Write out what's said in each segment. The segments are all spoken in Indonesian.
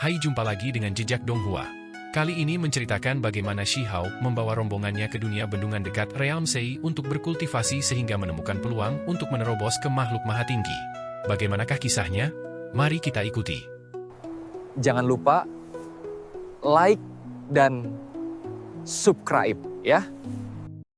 Hai, jumpa lagi dengan Jejak Donghua. Kali ini menceritakan bagaimana Shi Hao membawa rombongannya ke dunia bendungan dekat Realm Sei untuk berkultivasi sehingga menemukan peluang untuk menerobos ke makhluk maha tinggi. Bagaimanakah kisahnya? Mari kita ikuti. Jangan lupa like dan subscribe ya.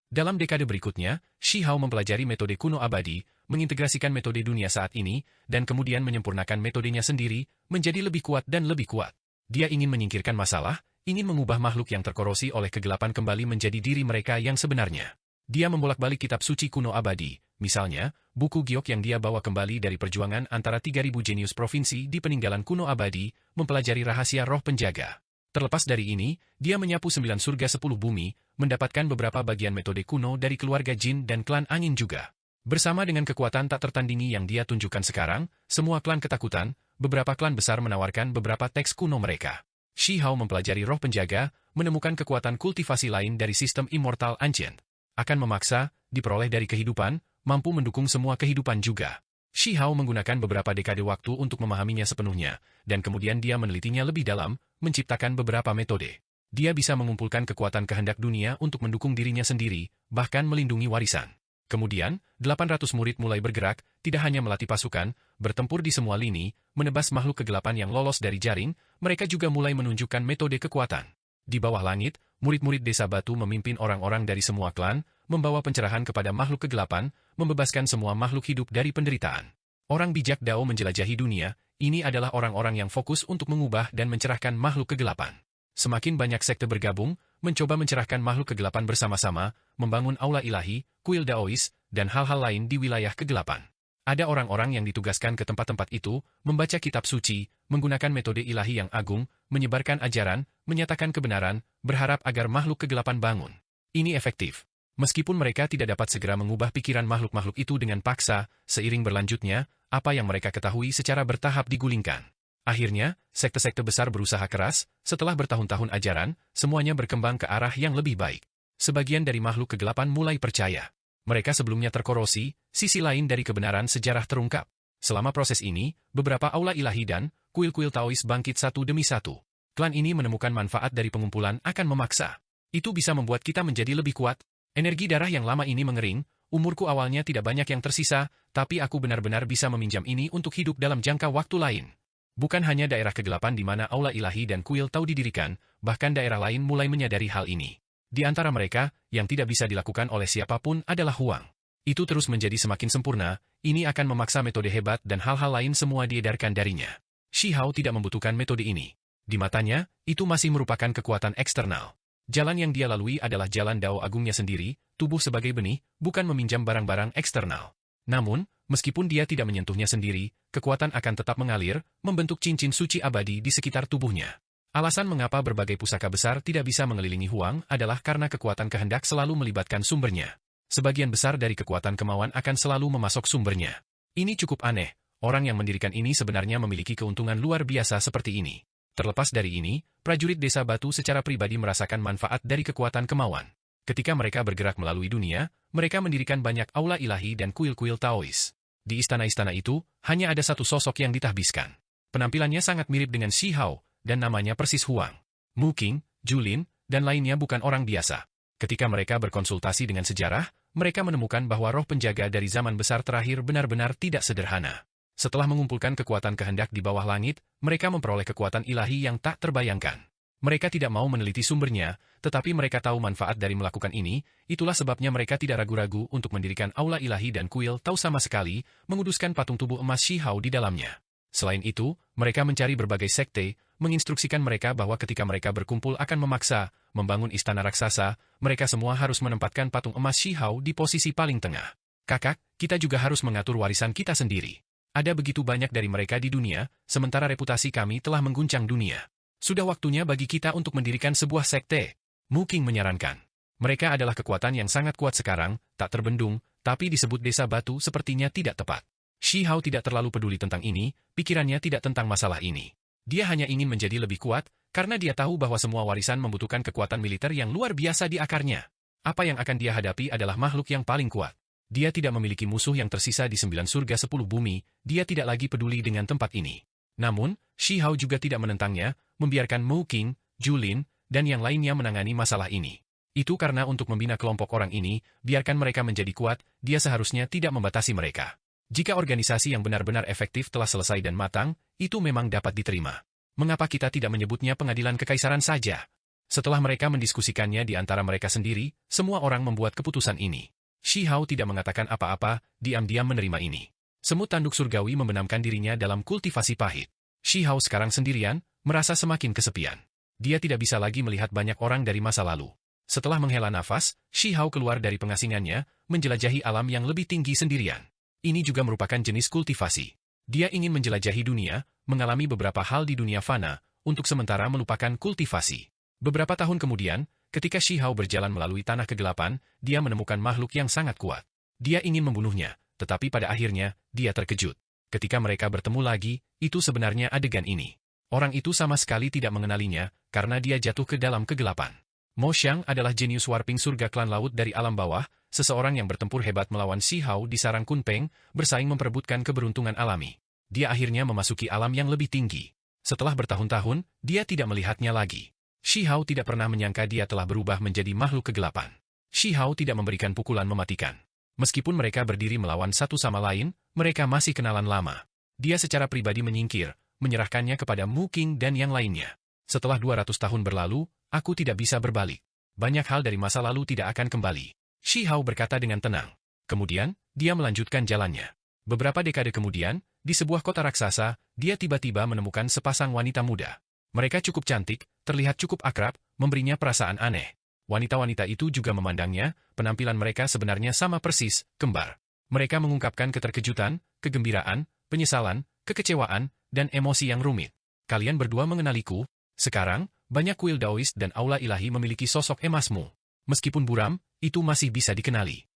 Dalam dekade berikutnya, Shi Hao mempelajari metode kuno abadi, mengintegrasikan metode dunia saat ini, dan kemudian menyempurnakan metodenya sendiri, menjadi lebih kuat dan lebih kuat. Dia ingin menyingkirkan masalah, ingin mengubah makhluk yang terkorosi oleh kegelapan kembali menjadi diri mereka yang sebenarnya. Dia membolak-balik kitab suci kuno abadi, misalnya, buku Giok yang dia bawa kembali dari perjuangan antara 3.000 jenius provinsi di peninggalan kuno abadi, mempelajari rahasia roh penjaga. Terlepas dari ini, dia menyapu 9 surga 10 bumi, mendapatkan beberapa bagian metode kuno dari keluarga Jin dan klan angin juga. Bersama dengan kekuatan tak tertandingi yang dia tunjukkan sekarang, semua klan ketakutan, beberapa klan besar menawarkan beberapa teks kuno mereka. Shi Hao mempelajari roh penjaga, menemukan kekuatan kultivasi lain dari sistem Immortal Ancient. Akan memaksa, diperoleh dari kehidupan, mampu mendukung semua kehidupan juga. Shi Hao menggunakan beberapa dekade waktu untuk memahaminya sepenuhnya, dan kemudian dia menelitinya lebih dalam, menciptakan beberapa metode. Dia bisa mengumpulkan kekuatan kehendak dunia untuk mendukung dirinya sendiri, bahkan melindungi warisan. Kemudian, 800 murid mulai bergerak, tidak hanya melatih pasukan, bertempur di semua lini, menebas makhluk kegelapan yang lolos dari jaring, mereka juga mulai menunjukkan metode kekuatan. Di bawah langit, murid-murid desa batu memimpin orang-orang dari semua klan, membawa pencerahan kepada makhluk kegelapan, membebaskan semua makhluk hidup dari penderitaan. Orang bijak Dao menjelajahi dunia, ini adalah orang-orang yang fokus untuk mengubah dan mencerahkan makhluk kegelapan. Semakin banyak sekte bergabung, mencoba mencerahkan makhluk kegelapan bersama-sama, membangun aula ilahi, kuil Daois, dan hal-hal lain di wilayah kegelapan. Ada orang-orang yang ditugaskan ke tempat-tempat itu, membaca kitab suci, menggunakan metode ilahi yang agung, menyebarkan ajaran, menyatakan kebenaran, berharap agar makhluk kegelapan bangun. Ini efektif. Meskipun mereka tidak dapat segera mengubah pikiran makhluk-makhluk itu dengan paksa, seiring berlanjutnya, apa yang mereka ketahui secara bertahap digulingkan. Akhirnya, sekte-sekte besar berusaha keras, setelah bertahun-tahun ajaran, semuanya berkembang ke arah yang lebih baik. Sebagian dari makhluk kegelapan mulai percaya. Mereka sebelumnya terkorosi, sisi lain dari kebenaran sejarah terungkap. Selama proses ini, beberapa aula ilahi dan kuil-kuil Taois bangkit satu demi satu. Klan ini menemukan manfaat dari pengumpulan akan memaksa. Itu bisa membuat kita menjadi lebih kuat. Energi darah yang lama ini mengering, umurku awalnya tidak banyak yang tersisa, tapi aku benar-benar bisa meminjam ini untuk hidup dalam jangka waktu lain. Bukan hanya daerah kegelapan di mana aula ilahi dan kuil Tao didirikan, bahkan daerah lain mulai menyadari hal ini. Di antara mereka, yang tidak bisa dilakukan oleh siapapun adalah Huang. Itu terus menjadi semakin sempurna, ini akan memaksa metode hebat dan hal-hal lain semua diedarkan darinya. Shi Hao tidak membutuhkan metode ini. Di matanya, itu masih merupakan kekuatan eksternal. Jalan yang dia lalui adalah jalan Dao agungnya sendiri, tubuh sebagai benih, bukan meminjam barang-barang eksternal. Namun, meskipun dia tidak menyentuhnya sendiri, kekuatan akan tetap mengalir, membentuk cincin suci abadi di sekitar tubuhnya. Alasan mengapa berbagai pusaka besar tidak bisa mengelilingi Huang adalah karena kekuatan kehendak selalu melibatkan sumbernya. Sebagian besar dari kekuatan kemauan akan selalu memasok sumbernya. Ini cukup aneh, orang yang mendirikan ini sebenarnya memiliki keuntungan luar biasa seperti ini. Terlepas dari ini, prajurit desa batu secara pribadi merasakan manfaat dari kekuatan kemauan. Ketika mereka bergerak melalui dunia, mereka mendirikan banyak aula ilahi dan kuil-kuil Taois. Di istana-istana itu, hanya ada satu sosok yang ditahbiskan. Penampilannya sangat mirip dengan Shi Hao, dan namanya persis Huang. Mu Qing, Julin, dan lainnya bukan orang biasa. Ketika mereka berkonsultasi dengan sejarah, mereka menemukan bahwa roh penjaga dari zaman besar terakhir benar-benar tidak sederhana. Setelah mengumpulkan kekuatan kehendak di bawah langit, mereka memperoleh kekuatan ilahi yang tak terbayangkan. Mereka tidak mau meneliti sumbernya, tetapi mereka tahu manfaat dari melakukan ini, itulah sebabnya mereka tidak ragu-ragu untuk mendirikan aula ilahi dan kuil Tao sama sekali, menguduskan patung tubuh emas Shi Hao di dalamnya. Selain itu, mereka mencari berbagai sekte, menginstruksikan mereka bahwa ketika mereka berkumpul akan memaksa, membangun istana raksasa, mereka semua harus menempatkan patung emas Shi Hao di posisi paling tengah. Kakak, kita juga harus mengatur warisan kita sendiri. Ada begitu banyak dari mereka di dunia, sementara reputasi kami telah mengguncang dunia. Sudah waktunya bagi kita untuk mendirikan sebuah sekte. Mu Qing menyarankan. Mereka adalah kekuatan yang sangat kuat sekarang, tak terbendung, tapi disebut desa batu sepertinya tidak tepat. Shi Hao tidak terlalu peduli tentang ini, pikirannya tidak tentang masalah ini. Dia hanya ingin menjadi lebih kuat, karena dia tahu bahwa semua warisan membutuhkan kekuatan militer yang luar biasa di akarnya. Apa yang akan dia hadapi adalah makhluk yang paling kuat. Dia tidak memiliki musuh yang tersisa di 9 surga 10 bumi, dia tidak lagi peduli dengan tempat ini. Namun, Shi Hao juga tidak menentangnya, membiarkan Mu Qing, Julin, dan yang lainnya menangani masalah ini. Itu karena untuk membina kelompok orang ini, biarkan mereka menjadi kuat, dia seharusnya tidak membatasi mereka. Jika organisasi yang benar-benar efektif telah selesai dan matang, itu memang dapat diterima. Mengapa kita tidak menyebutnya pengadilan kekaisaran saja? Setelah mereka mendiskusikannya di antara mereka sendiri, semua orang membuat keputusan ini. Shi Hao tidak mengatakan apa-apa, diam-diam menerima ini. Semut tanduk surgawi membenamkan dirinya dalam kultivasi pahit. Shi Hao sekarang sendirian, merasa semakin kesepian. Dia tidak bisa lagi melihat banyak orang dari masa lalu. Setelah menghela nafas, Shi Hao keluar dari pengasingannya, menjelajahi alam yang lebih tinggi sendirian. Ini juga merupakan jenis kultivasi. Dia ingin menjelajahi dunia, mengalami beberapa hal di dunia fana, untuk sementara melupakan kultivasi. Beberapa tahun kemudian, ketika Shi Hao berjalan melalui tanah kegelapan, dia menemukan makhluk yang sangat kuat. Dia ingin membunuhnya, tetapi pada akhirnya, dia terkejut. Ketika mereka bertemu lagi, itu sebenarnya adegan ini. Orang itu sama sekali tidak mengenalinya, karena dia jatuh ke dalam kegelapan. Mo Xiang adalah jenius warping surga klan laut dari alam bawah, seseorang yang bertempur hebat melawan Shi Hao di sarang Kunpeng, bersaing memperebutkan keberuntungan alami. Dia akhirnya memasuki alam yang lebih tinggi. Setelah bertahun-tahun, dia tidak melihatnya lagi. Shi Hao tidak pernah menyangka dia telah berubah menjadi makhluk kegelapan. Shi Hao tidak memberikan pukulan mematikan. Meskipun mereka berdiri melawan satu sama lain, mereka masih kenalan lama. Dia secara pribadi menyingkir, menyerahkannya kepada Mu Qing dan yang lainnya. Setelah 200 tahun berlalu, aku tidak bisa berbalik. Banyak hal dari masa lalu tidak akan kembali. Shi Hao berkata dengan tenang. Kemudian, dia melanjutkan jalannya. Beberapa dekade kemudian, di sebuah kota raksasa, dia tiba-tiba menemukan sepasang wanita muda. Mereka cukup cantik, terlihat cukup akrab, memberinya perasaan aneh. Wanita-wanita itu juga memandangnya, penampilan mereka sebenarnya sama persis, kembar. Mereka mengungkapkan keterkejutan, kegembiraan, penyesalan, kekecewaan, dan emosi yang rumit. Kalian berdua mengenaliku? Sekarang, banyak kuil Daoist dan aula ilahi memiliki sosok emasmu. Meskipun buram, itu masih bisa dikenali.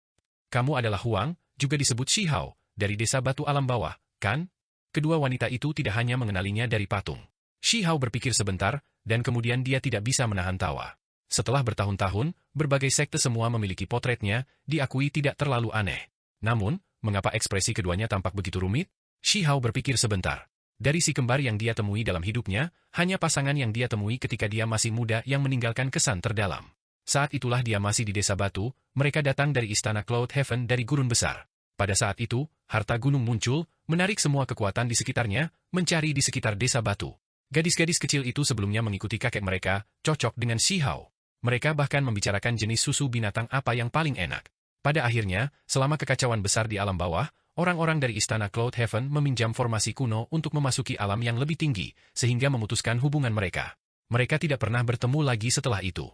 Kamu adalah Huang, juga disebut Shi Hao, dari desa batu alam bawah, kan? Kedua wanita itu tidak hanya mengenalinya dari patung. Shi Hao berpikir sebentar, dan kemudian dia tidak bisa menahan tawa. Setelah bertahun-tahun, berbagai sekte semua memiliki potretnya, diakui tidak terlalu aneh. Namun, mengapa ekspresi keduanya tampak begitu rumit? Shi Hao berpikir sebentar. Dari si kembar yang dia temui dalam hidupnya, hanya pasangan yang dia temui ketika dia masih muda yang meninggalkan kesan terdalam. Saat itulah dia masih di desa batu, mereka datang dari istana Cloud Heaven dari gurun besar. Pada saat itu, harta gunung muncul, menarik semua kekuatan di sekitarnya, mencari di sekitar desa batu. Gadis-gadis kecil itu sebelumnya mengikuti kakek mereka, cocok dengan Shi Hao. Mereka bahkan membicarakan jenis susu binatang apa yang paling enak. Pada akhirnya, selama kekacauan besar di alam bawah, orang-orang dari istana Cloud Heaven meminjam formasi kuno untuk memasuki alam yang lebih tinggi, sehingga memutuskan hubungan mereka. Mereka tidak pernah bertemu lagi setelah itu.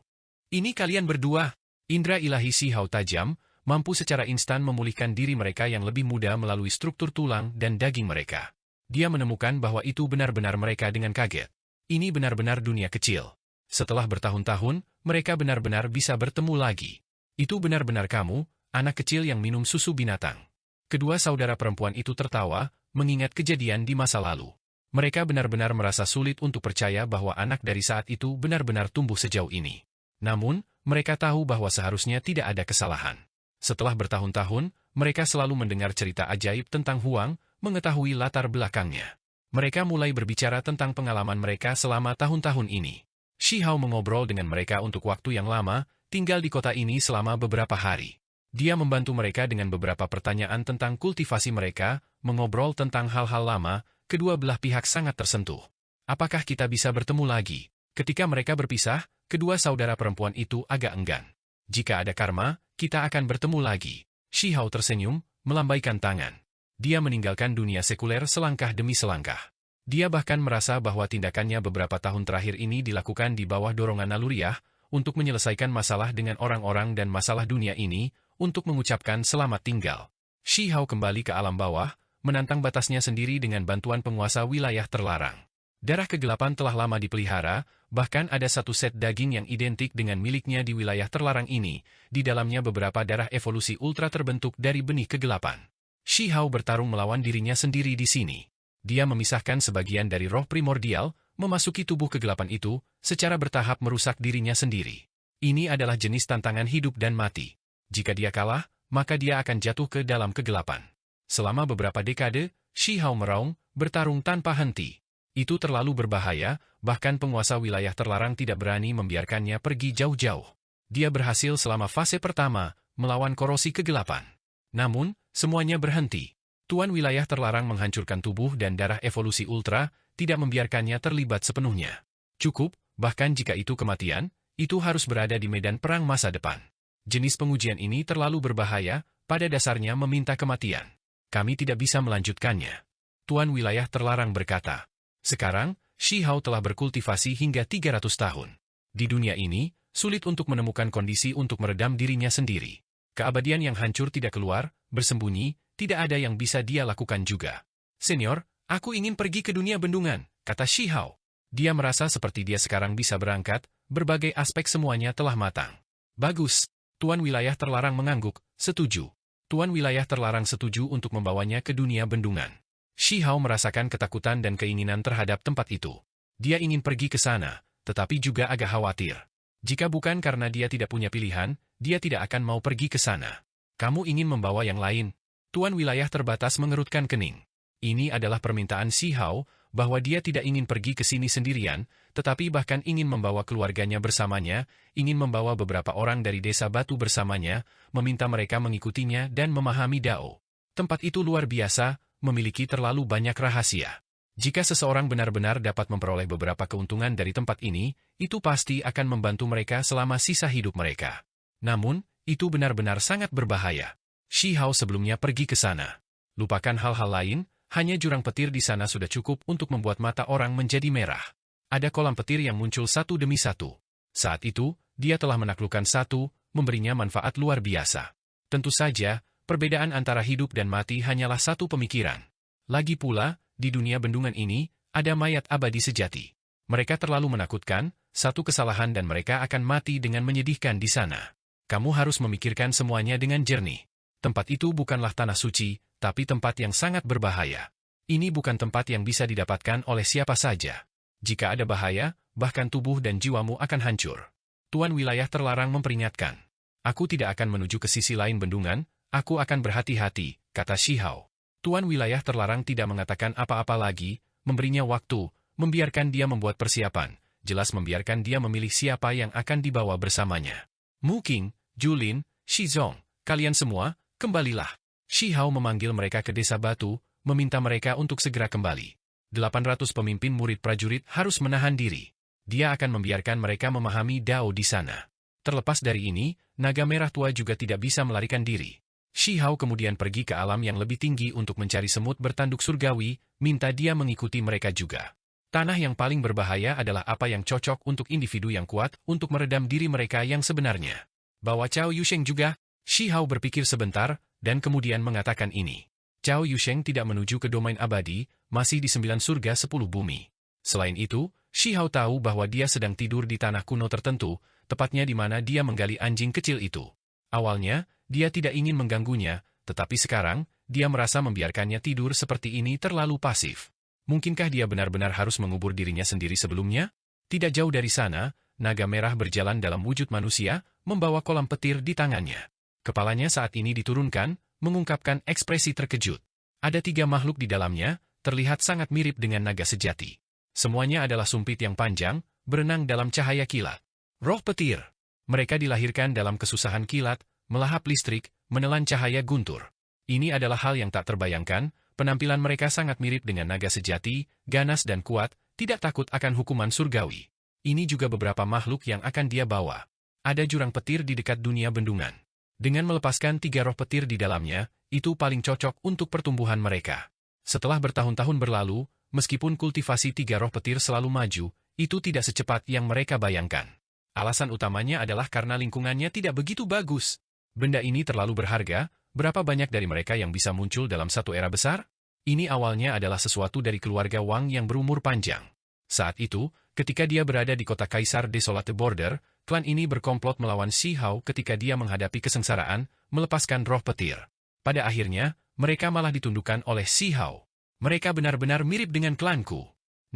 Ini kalian berdua. Indra ilahi Shi Hao tajam, mampu secara instan memulihkan diri mereka yang lebih muda melalui struktur tulang dan daging mereka. Dia menemukan bahwa itu benar-benar mereka dengan kaget. Ini benar-benar dunia kecil. Setelah bertahun-tahun, mereka benar-benar bisa bertemu lagi. Itu benar-benar kamu, anak kecil yang minum susu binatang. Kedua saudara perempuan itu tertawa, mengingat kejadian di masa lalu. Mereka benar-benar merasa sulit untuk percaya bahwa anak dari saat itu benar-benar tumbuh sejauh ini. Namun, mereka tahu bahwa seharusnya tidak ada kesalahan. Setelah bertahun-tahun, mereka selalu mendengar cerita ajaib tentang Huang, mengetahui latar belakangnya. Mereka mulai berbicara tentang pengalaman mereka selama tahun-tahun ini. Shi Hao mengobrol dengan mereka untuk waktu yang lama, tinggal di kota ini selama beberapa hari. Dia membantu mereka dengan beberapa pertanyaan tentang kultivasi mereka, mengobrol tentang hal-hal lama, kedua belah pihak sangat tersentuh. Apakah kita bisa bertemu lagi? Ketika mereka berpisah, kedua saudara perempuan itu agak enggan. Jika ada karma, kita akan bertemu lagi. Shi Hao tersenyum, melambaikan tangan. Dia meninggalkan dunia sekuler selangkah demi selangkah. Dia bahkan merasa bahwa tindakannya beberapa tahun terakhir ini dilakukan di bawah dorongan naluriah, untuk menyelesaikan masalah dengan orang-orang dan masalah dunia ini, untuk mengucapkan selamat tinggal. Shi Hao kembali ke alam bawah, menantang batasnya sendiri dengan bantuan penguasa wilayah terlarang. Darah kegelapan telah lama dipelihara, bahkan ada satu set daging yang identik dengan miliknya di wilayah terlarang ini, di dalamnya beberapa darah evolusi ultra terbentuk dari benih kegelapan. Shi Hao bertarung melawan dirinya sendiri di sini. Dia memisahkan sebagian dari roh primordial, memasuki tubuh kegelapan itu, secara bertahap merusak dirinya sendiri. Ini adalah jenis tantangan hidup dan mati. Jika dia kalah, maka dia akan jatuh ke dalam kegelapan. Selama beberapa dekade, Shi Hao meraung, bertarung tanpa henti. Itu terlalu berbahaya, bahkan penguasa wilayah terlarang tidak berani membiarkannya pergi jauh-jauh. Dia berhasil selama fase pertama, melawan korosi kegelapan. Namun, semuanya berhenti. Tuan wilayah terlarang menghancurkan tubuh dan darah evolusi ultra, tidak membiarkannya terlibat sepenuhnya. Cukup, bahkan jika itu kematian, itu harus berada di medan perang masa depan. Jenis pengujian ini terlalu berbahaya, pada dasarnya meminta kematian. Kami tidak bisa melanjutkannya. Tuan wilayah terlarang berkata. Sekarang, Shi Hao telah berkultivasi hingga 300 tahun. Di dunia ini, sulit untuk menemukan kondisi untuk meredam dirinya sendiri. Keabadian yang hancur tidak keluar, bersembunyi, tidak ada yang bisa dia lakukan juga. Senior, aku ingin pergi ke dunia bendungan, kata Shi Hao. Dia merasa seperti dia sekarang bisa berangkat, berbagai aspek semuanya telah matang. Bagus. Tuan wilayah terlarang mengangguk, setuju. Tuan wilayah terlarang setuju untuk membawanya ke dunia bendungan. Shi Hao merasakan ketakutan dan keinginan terhadap tempat itu. Dia ingin pergi ke sana, tetapi juga agak khawatir. Jika bukan karena dia tidak punya pilihan, dia tidak akan mau pergi ke sana. Kamu ingin membawa yang lain? Tuan wilayah terbatas mengerutkan kening. Ini adalah permintaan Shi Hao, bahwa dia tidak ingin pergi ke sini sendirian, tetapi bahkan ingin membawa keluarganya bersamanya, ingin membawa beberapa orang dari desa batu bersamanya, meminta mereka mengikutinya dan memahami Dao. Tempat itu luar biasa, memiliki terlalu banyak rahasia. Jika seseorang benar-benar dapat memperoleh beberapa keuntungan dari tempat ini, itu pasti akan membantu mereka selama sisa hidup mereka. Namun, itu benar-benar sangat berbahaya. Shi Hao sebelumnya pergi ke sana. Lupakan hal-hal lain, hanya jurang petir di sana sudah cukup untuk membuat mata orang menjadi merah. Ada kolam petir yang muncul satu demi satu. Saat itu, dia telah menaklukkan satu, memberinya manfaat luar biasa. Tentu saja, perbedaan antara hidup dan mati hanyalah satu pemikiran. Lagi pula, di dunia bendungan ini, ada mayat abadi sejati. Mereka terlalu menakutkan, satu kesalahan dan mereka akan mati dengan menyedihkan di sana. Kamu harus memikirkan semuanya dengan jernih. Tempat itu bukanlah tanah suci, tapi tempat yang sangat berbahaya. Ini bukan tempat yang bisa didapatkan oleh siapa saja. Jika ada bahaya, bahkan tubuh dan jiwamu akan hancur. Tuan wilayah terlarang memperingatkan. Aku tidak akan menuju ke sisi lain bendungan, aku akan berhati-hati, kata Shi Hao. Tuan wilayah terlarang tidak mengatakan apa-apa lagi, memberinya waktu, membiarkan dia membuat persiapan, jelas membiarkan dia memilih siapa yang akan dibawa bersamanya. Mu Qing, Julin, Shi Zong, kalian semua, kembalilah. Shi Hao memanggil mereka ke desa batu, meminta mereka untuk segera kembali. 800 pemimpin murid prajurit harus menahan diri. Dia akan membiarkan mereka memahami Dao di sana. Terlepas dari ini, naga merah tua juga tidak bisa melarikan diri. Shi Hao kemudian pergi ke alam yang lebih tinggi untuk mencari semut bertanduk surgawi, minta dia mengikuti mereka juga. Tanah yang paling berbahaya adalah apa yang cocok untuk individu yang kuat untuk meredam diri mereka yang sebenarnya. Bawa Cao Yusheng juga? Shi Hao berpikir sebentar, dan kemudian mengatakan ini. Cao Yusheng tidak menuju ke domain abadi, masih di 9 surga 10 bumi. Selain itu, Shi Hao tahu bahwa dia sedang tidur di tanah kuno tertentu, tepatnya di mana dia menggali anjing kecil itu. Awalnya, dia tidak ingin mengganggunya, tetapi sekarang, dia merasa membiarkannya tidur seperti ini terlalu pasif. Mungkinkah dia benar-benar harus mengubur dirinya sendiri sebelumnya? Tidak jauh dari sana, naga merah berjalan dalam wujud manusia, membawa kolam petir di tangannya. Kepalanya saat ini diturunkan, mengungkapkan ekspresi terkejut. Ada 3 makhluk di dalamnya, terlihat sangat mirip dengan naga sejati. Semuanya adalah sumpit yang panjang, berenang dalam cahaya kilat. Roh petir. Mereka dilahirkan dalam kesusahan kilat, melahap listrik, menelan cahaya guntur. Ini adalah hal yang tak terbayangkan, penampilan mereka sangat mirip dengan naga sejati, ganas dan kuat, tidak takut akan hukuman surgawi. Ini juga beberapa makhluk yang akan dia bawa. Ada jurang petir di dekat dunia bendungan. Dengan melepaskan 3 roh petir di dalamnya, itu paling cocok untuk pertumbuhan mereka. Setelah bertahun-tahun berlalu, meskipun kultivasi 3 roh petir selalu maju, itu tidak secepat yang mereka bayangkan. Alasan utamanya adalah karena lingkungannya tidak begitu bagus. Benda ini terlalu berharga, berapa banyak dari mereka yang bisa muncul dalam satu era besar? Ini awalnya adalah sesuatu dari keluarga Wang yang berumur panjang. Saat itu, ketika dia berada di kota Kaisar Desolate Border, klan ini berkomplot melawan Shi Hao ketika dia menghadapi kesengsaraan, melepaskan roh petir. Pada akhirnya, mereka malah ditundukkan oleh Shi Hao. Mereka benar-benar mirip dengan klanku.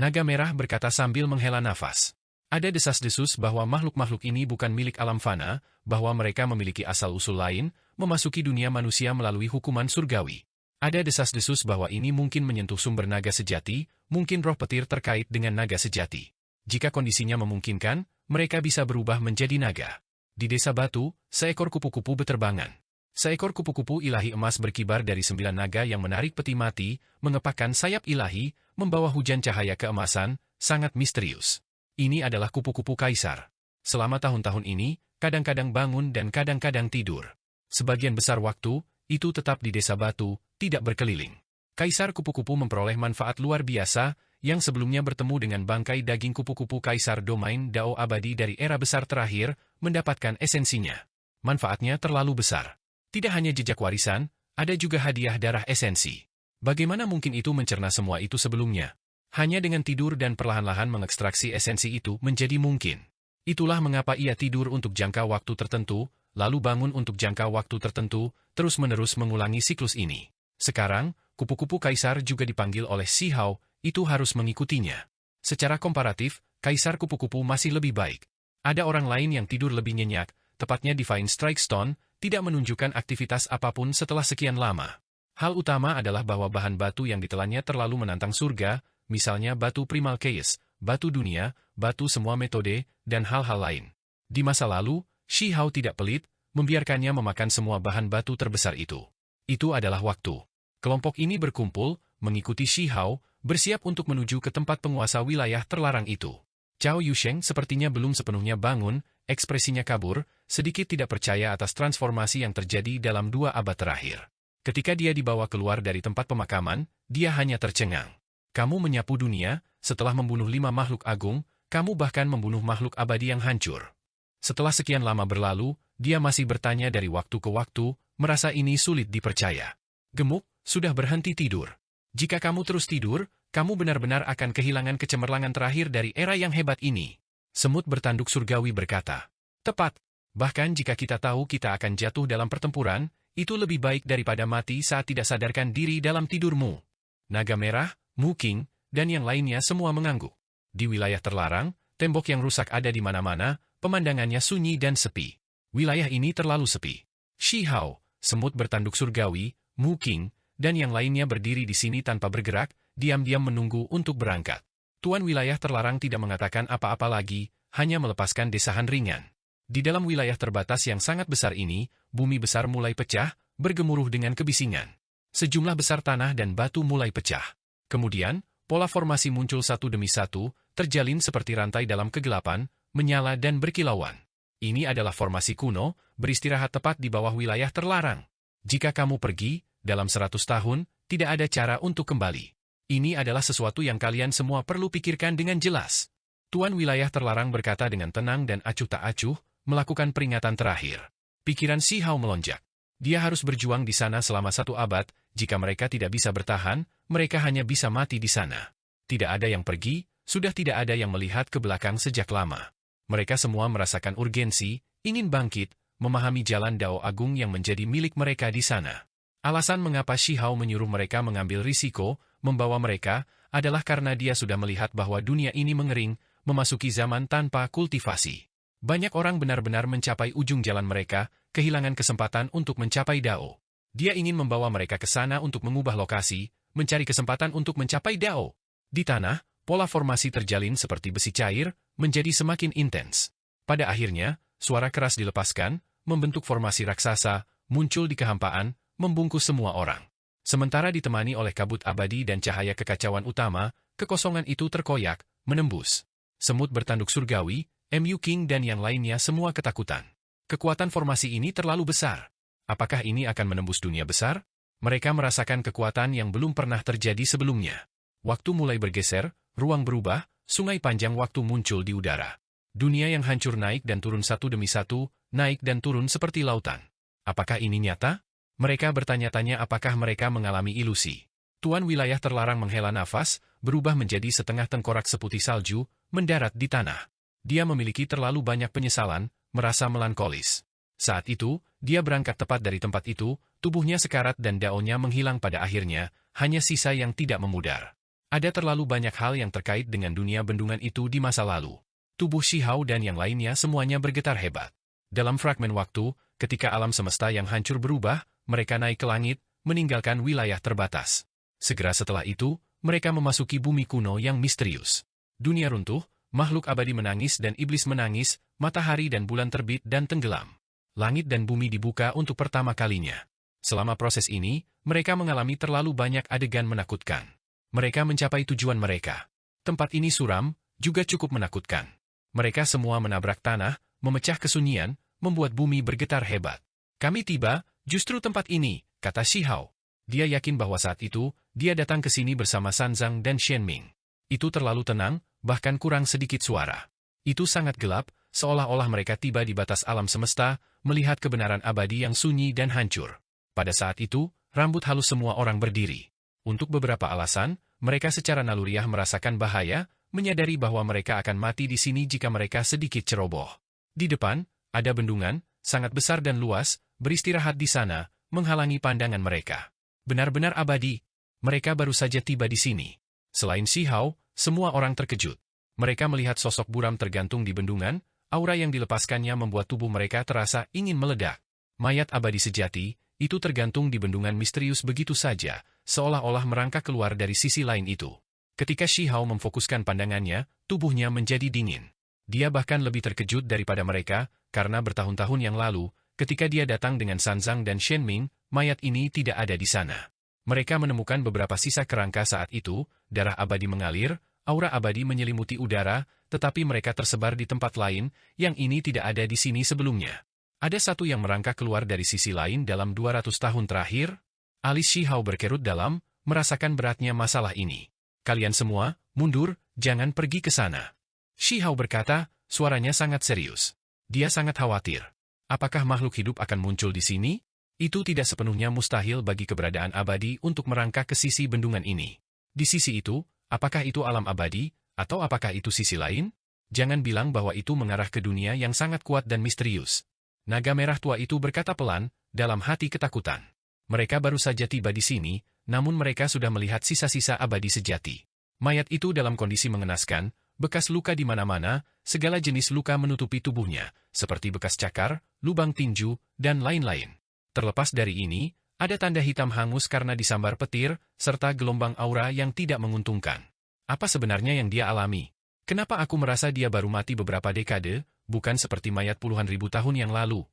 Naga merah berkata sambil menghela nafas. Ada desas-desus bahwa makhluk-makhluk ini bukan milik alam fana, bahwa mereka memiliki asal-usul lain, memasuki dunia manusia melalui hukuman surgawi. Ada desas-desus bahwa ini mungkin menyentuh sumber naga sejati, mungkin roh petir terkait dengan naga sejati. Jika kondisinya memungkinkan, mereka bisa berubah menjadi naga. Di desa batu, seekor kupu-kupu beterbangan. Seekor kupu-kupu ilahi emas berkibar dari 9 naga yang menarik peti mati, mengepakkan sayap ilahi, membawa hujan cahaya keemasan, sangat misterius. Ini adalah kupu-kupu kaisar. Selama tahun-tahun ini, kadang-kadang bangun dan kadang-kadang tidur. Sebagian besar waktu, itu tetap di desa batu, tidak berkeliling. Kaisar kupu-kupu memperoleh manfaat luar biasa, yang sebelumnya bertemu dengan bangkai daging kupu-kupu kaisar domain Dao abadi dari era besar terakhir, mendapatkan esensinya. Manfaatnya terlalu besar. Tidak hanya jejak warisan, ada juga hadiah darah esensi. Bagaimana mungkin itu mencerna semua itu sebelumnya? Hanya dengan tidur dan perlahan-lahan mengekstraksi esensi itu menjadi mungkin. Itulah mengapa ia tidur untuk jangka waktu tertentu, lalu bangun untuk jangka waktu tertentu, terus-menerus mengulangi siklus ini. Sekarang, kupu-kupu kaisar juga dipanggil oleh Si Hao, itu harus mengikutinya. Secara komparatif, kaisar kupu-kupu masih lebih baik. Ada orang lain yang tidur lebih nyenyak, tepatnya Divine Strike Stone, tidak menunjukkan aktivitas apapun setelah sekian lama. Hal utama adalah bahwa bahan batu yang ditelannya terlalu menantang surga, misalnya batu primal chaos, batu dunia, batu semua metode, dan hal-hal lain. Di masa lalu, Si Hao tidak pelit, membiarkannya memakan semua bahan batu terbesar itu. Itu adalah waktu. Kelompok ini berkumpul, mengikuti Si Hao, bersiap untuk menuju ke tempat penguasa wilayah terlarang itu. Cao Yusheng sepertinya belum sepenuhnya bangun, ekspresinya kabur, sedikit tidak percaya atas transformasi yang terjadi dalam 2 abad terakhir. Ketika dia dibawa keluar dari tempat pemakaman, dia hanya tercengang. Kamu menyapu dunia, setelah membunuh 5 makhluk agung, kamu bahkan membunuh makhluk abadi yang hancur. Setelah sekian lama berlalu, dia masih bertanya dari waktu ke waktu, merasa ini sulit dipercaya. Gemuk, sudah berhenti tidur. Jika kamu terus tidur, kamu benar-benar akan kehilangan kecemerlangan terakhir dari era yang hebat ini. Semut bertanduk surgawi berkata, tepat. Bahkan jika kita tahu kita akan jatuh dalam pertempuran, itu lebih baik daripada mati saat tidak sadarkan diri dalam tidurmu. Naga merah, Mu King, dan yang lainnya semua mengangguk. Di wilayah terlarang, tembok yang rusak ada di mana-mana, pemandangannya sunyi dan sepi. Wilayah ini terlalu sepi. Si Hao, semut bertanduk surgawi, Mu King, dan yang lainnya berdiri di sini tanpa bergerak, diam-diam menunggu untuk berangkat. Tuan wilayah terlarang tidak mengatakan apa-apa lagi, hanya melepaskan desahan ringan. Di dalam wilayah terbatas yang sangat besar ini, bumi besar mulai pecah, bergemuruh dengan kebisingan. Sejumlah besar tanah dan batu mulai pecah. Kemudian, pola formasi muncul satu demi satu, terjalin seperti rantai dalam kegelapan, menyala dan berkilauan. Ini adalah formasi kuno, beristirahat tepat di bawah wilayah terlarang. Jika kamu pergi, dalam 100 tahun, tidak ada cara untuk kembali. Ini adalah sesuatu yang kalian semua perlu pikirkan dengan jelas. Tuan wilayah terlarang berkata dengan tenang dan acuh tak acuh, melakukan peringatan terakhir. Pikiran Si Hao melonjak. Dia harus berjuang di sana selama 1 abad, jika mereka tidak bisa bertahan, mereka hanya bisa mati di sana. Tidak ada yang pergi, sudah tidak ada yang melihat ke belakang sejak lama. Mereka semua merasakan urgensi, ingin bangkit, memahami jalan Dao Agung yang menjadi milik mereka di sana. Alasan mengapa Si Hao menyuruh mereka mengambil risiko, membawa mereka, adalah karena dia sudah melihat bahwa dunia ini mengering, memasuki zaman tanpa kultivasi. Banyak orang benar-benar mencapai ujung jalan mereka, kehilangan kesempatan untuk mencapai Dao. Dia ingin membawa mereka ke sana untuk mengubah lokasi, mencari kesempatan untuk mencapai Dao. Di tanah, pola formasi terjalin seperti besi cair, menjadi semakin intens. Pada akhirnya, suara keras dilepaskan, membentuk formasi raksasa, muncul di kehampaan, membungkus semua orang. Sementara ditemani oleh kabut abadi dan cahaya kekacauan utama, kekosongan itu terkoyak, menembus. Semut bertanduk surgawi, Mu King dan yang lainnya semua ketakutan. Kekuatan formasi ini terlalu besar. Apakah ini akan menembus dunia besar? Mereka merasakan kekuatan yang belum pernah terjadi sebelumnya. Waktu mulai bergeser, ruang berubah, sungai panjang waktu muncul di udara. Dunia yang hancur naik dan turun satu demi satu, naik dan turun seperti lautan. Apakah ini nyata? Mereka bertanya-tanya apakah mereka mengalami ilusi. Tuan wilayah terlarang menghela nafas, berubah menjadi setengah tengkorak seputih salju, mendarat di tanah. Dia memiliki terlalu banyak penyesalan, merasa melankolis. Saat itu, dia berangkat tepat dari tempat itu, tubuhnya sekarat dan daunnya menghilang pada akhirnya, hanya sisa yang tidak memudar. Ada terlalu banyak hal yang terkait dengan dunia bendungan itu di masa lalu. Tubuh Si Hao dan yang lainnya semuanya bergetar hebat. Dalam fragmen waktu, ketika alam semesta yang hancur berubah, mereka naik ke langit, meninggalkan wilayah terbatas. Segera setelah itu, mereka memasuki bumi kuno yang misterius. Dunia runtuh, makhluk abadi menangis dan iblis menangis, matahari dan bulan terbit dan tenggelam. Langit dan bumi dibuka untuk pertama kalinya. Selama proses ini, mereka mengalami terlalu banyak adegan menakutkan. Mereka mencapai tujuan mereka. Tempat ini suram, juga cukup menakutkan. Mereka semua menabrak tanah, memecah kesunyian, membuat bumi bergetar hebat. Kami tiba, justru tempat ini, kata Shihao. Dia yakin bahwa saat itu, dia datang ke sini bersama Sanzang dan Shenming. Itu terlalu tenang, bahkan kurang sedikit suara. Itu sangat gelap, seolah-olah mereka tiba di batas alam semesta, melihat kebenaran abadi yang sunyi dan hancur. Pada saat itu, rambut halus semua orang berdiri. Untuk beberapa alasan, mereka secara naluriah merasakan bahaya, menyadari bahwa mereka akan mati di sini jika mereka sedikit ceroboh. Di depan, ada bendungan, sangat besar dan luas, beristirahat di sana, menghalangi pandangan mereka. Benar-benar abadi. Mereka baru saja tiba di sini. Selain Shihao, semua orang terkejut. Mereka melihat sosok buram tergantung di bendungan, aura yang dilepaskannya membuat tubuh mereka terasa ingin meledak. Mayat abadi sejati, itu tergantung di bendungan misterius begitu saja, seolah-olah merangkak keluar dari sisi lain itu. Ketika Shihao memfokuskan pandangannya, tubuhnya menjadi dingin. Dia bahkan lebih terkejut daripada mereka, karena bertahun-tahun yang lalu, ketika dia datang dengan Sanzang dan Shenming, mayat ini tidak ada di sana. Mereka menemukan beberapa sisa kerangka saat itu, darah abadi mengalir, aura abadi menyelimuti udara, tetapi mereka tersebar di tempat lain, yang ini tidak ada di sini sebelumnya. Ada satu yang merangkak keluar dari sisi lain dalam 200 tahun terakhir. Alis Shihao berkerut dalam, merasakan beratnya masalah ini. Kalian semua, mundur, jangan pergi ke sana. Shihao berkata, suaranya sangat serius. Dia sangat khawatir. Apakah makhluk hidup akan muncul di sini? Itu tidak sepenuhnya mustahil bagi keberadaan abadi untuk merangkak ke sisi bendungan ini. Di sisi itu, apakah itu alam abadi, atau apakah itu sisi lain? Jangan bilang bahwa itu mengarah ke dunia yang sangat kuat dan misterius. Naga merah tua itu berkata pelan, dalam hati ketakutan. Mereka baru saja tiba di sini, namun mereka sudah melihat sisa-sisa abadi sejati. Mayat itu dalam kondisi mengenaskan, bekas luka di mana-mana, segala jenis luka menutupi tubuhnya, seperti bekas cakar, lubang tinju, dan lain-lain. Terlepas dari ini, ada tanda hitam hangus karena disambar petir, serta gelombang aura yang tidak menguntungkan. Apa sebenarnya yang dia alami? Kenapa aku merasa dia baru mati beberapa dekade, bukan seperti mayat puluhan ribu tahun yang lalu?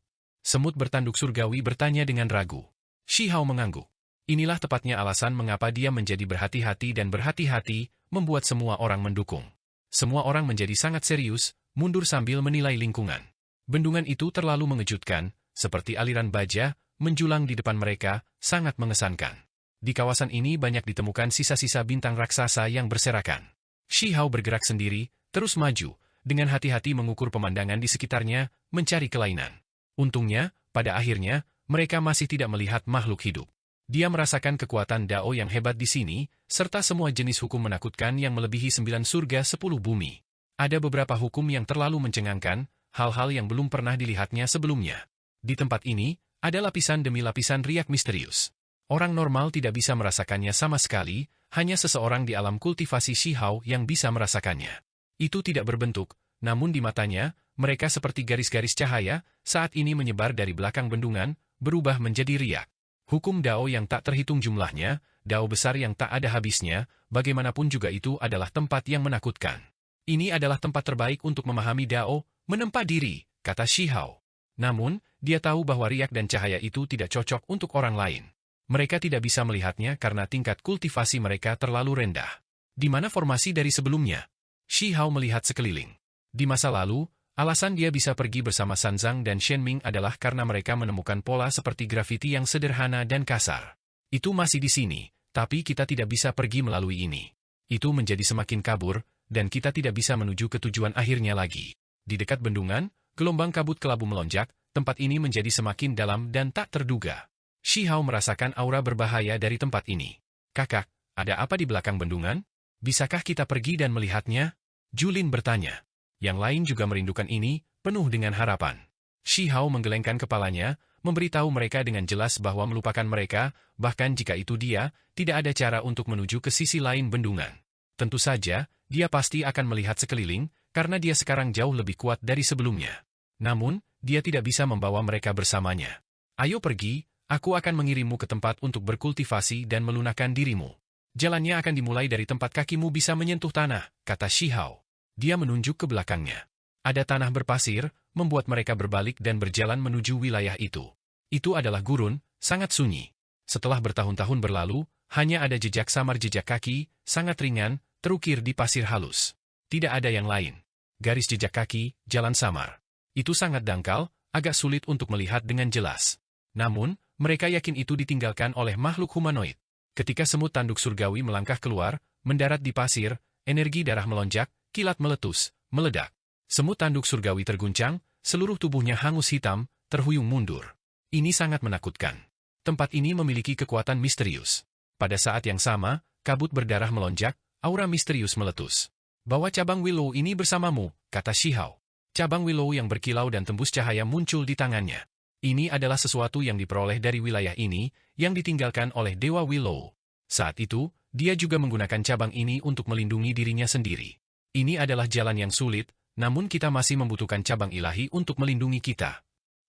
Semut bertanduk surgawi bertanya dengan ragu. Shihao mengangguk. Inilah tepatnya alasan mengapa dia menjadi berhati-hati dan berhati-hati, membuat semua orang mendukung. Semua orang menjadi sangat serius, mundur sambil menilai lingkungan. Bendungan itu terlalu mengejutkan, seperti aliran baja, menjulang di depan mereka, sangat mengesankan. Di kawasan ini banyak ditemukan sisa-sisa bintang raksasa yang berserakan. Shihao bergerak sendiri, terus maju, dengan hati-hati mengukur pemandangan di sekitarnya, mencari kelainan. Untungnya, pada akhirnya, mereka masih tidak melihat makhluk hidup. Dia merasakan kekuatan Dao yang hebat di sini, serta semua jenis hukum menakutkan yang melebihi 9 surga 10 bumi. Ada beberapa hukum yang terlalu mencengangkan, hal-hal yang belum pernah dilihatnya sebelumnya. Di tempat ini, ada lapisan demi lapisan riak misterius. Orang normal tidak bisa merasakannya sama sekali, hanya seseorang di alam kultivasi Shihao yang bisa merasakannya. Itu tidak berbentuk, namun di matanya, mereka seperti garis-garis cahaya, saat ini menyebar dari belakang bendungan, berubah menjadi riak. Hukum Dao yang tak terhitung jumlahnya, Dao besar yang tak ada habisnya, bagaimanapun juga itu adalah tempat yang menakutkan. Ini adalah tempat terbaik untuk memahami Dao, menempa diri, kata Shihao. Namun, dia tahu bahwa riak dan cahaya itu tidak cocok untuk orang lain. Mereka tidak bisa melihatnya karena tingkat kultivasi mereka terlalu rendah. Di mana formasi dari sebelumnya? Shihao melihat sekeliling. Di masa lalu, alasan dia bisa pergi bersama Sanzang dan Shenming adalah karena mereka menemukan pola seperti grafiti yang sederhana dan kasar. Itu masih di sini, tapi kita tidak bisa pergi melalui ini. Itu menjadi semakin kabur, dan kita tidak bisa menuju ke tujuan akhirnya lagi. Di dekat bendungan, gelombang kabut kelabu melonjak, tempat ini menjadi semakin dalam dan tak terduga. Shihao merasakan aura berbahaya dari tempat ini. Kakak, ada apa di belakang bendungan? Bisakah kita pergi dan melihatnya? Julin bertanya. Yang lain juga merindukan ini, penuh dengan harapan. Shihao menggelengkan kepalanya, memberitahu mereka dengan jelas bahwa melupakan mereka, bahkan jika itu dia, tidak ada cara untuk menuju ke sisi lain bendungan. Tentu saja, dia pasti akan melihat sekeliling, karena dia sekarang jauh lebih kuat dari sebelumnya. Namun, dia tidak bisa membawa mereka bersamanya. Ayo pergi, Aku akan mengirimmu ke tempat untuk berkultivasi dan melunakkan dirimu. Jalannya akan dimulai dari tempat kakimu bisa menyentuh tanah, kata Shihao. Dia menunjuk ke belakangnya. Ada tanah berpasir, membuat mereka berbalik dan berjalan menuju wilayah itu. Itu adalah gurun, sangat sunyi. Setelah bertahun-tahun berlalu, hanya ada jejak samar jejak kaki, sangat ringan, terukir di pasir halus. Tidak ada yang lain. Garis jejak kaki, jalan samar. Itu sangat dangkal, agak sulit untuk melihat dengan jelas. Namun, mereka yakin itu ditinggalkan oleh makhluk humanoid. Ketika semut tanduk surgawi melangkah keluar, mendarat di pasir, energi darah melonjak, kilat meletus, meledak. Semut tanduk surgawi terguncang, seluruh tubuhnya hangus hitam, terhuyung mundur. Ini sangat menakutkan. Tempat ini memiliki kekuatan misterius. Pada saat yang sama, kabut berdarah melonjak, aura misterius meletus. Bawa cabang Willow ini bersamamu, kata Shihao. Cabang Willow yang berkilau dan tembus cahaya muncul di tangannya. Ini adalah sesuatu yang diperoleh dari wilayah ini, yang ditinggalkan oleh Dewa Willow. Saat itu, dia juga menggunakan cabang ini untuk melindungi dirinya sendiri. Ini adalah jalan yang sulit, namun kita masih membutuhkan cabang ilahi untuk melindungi kita.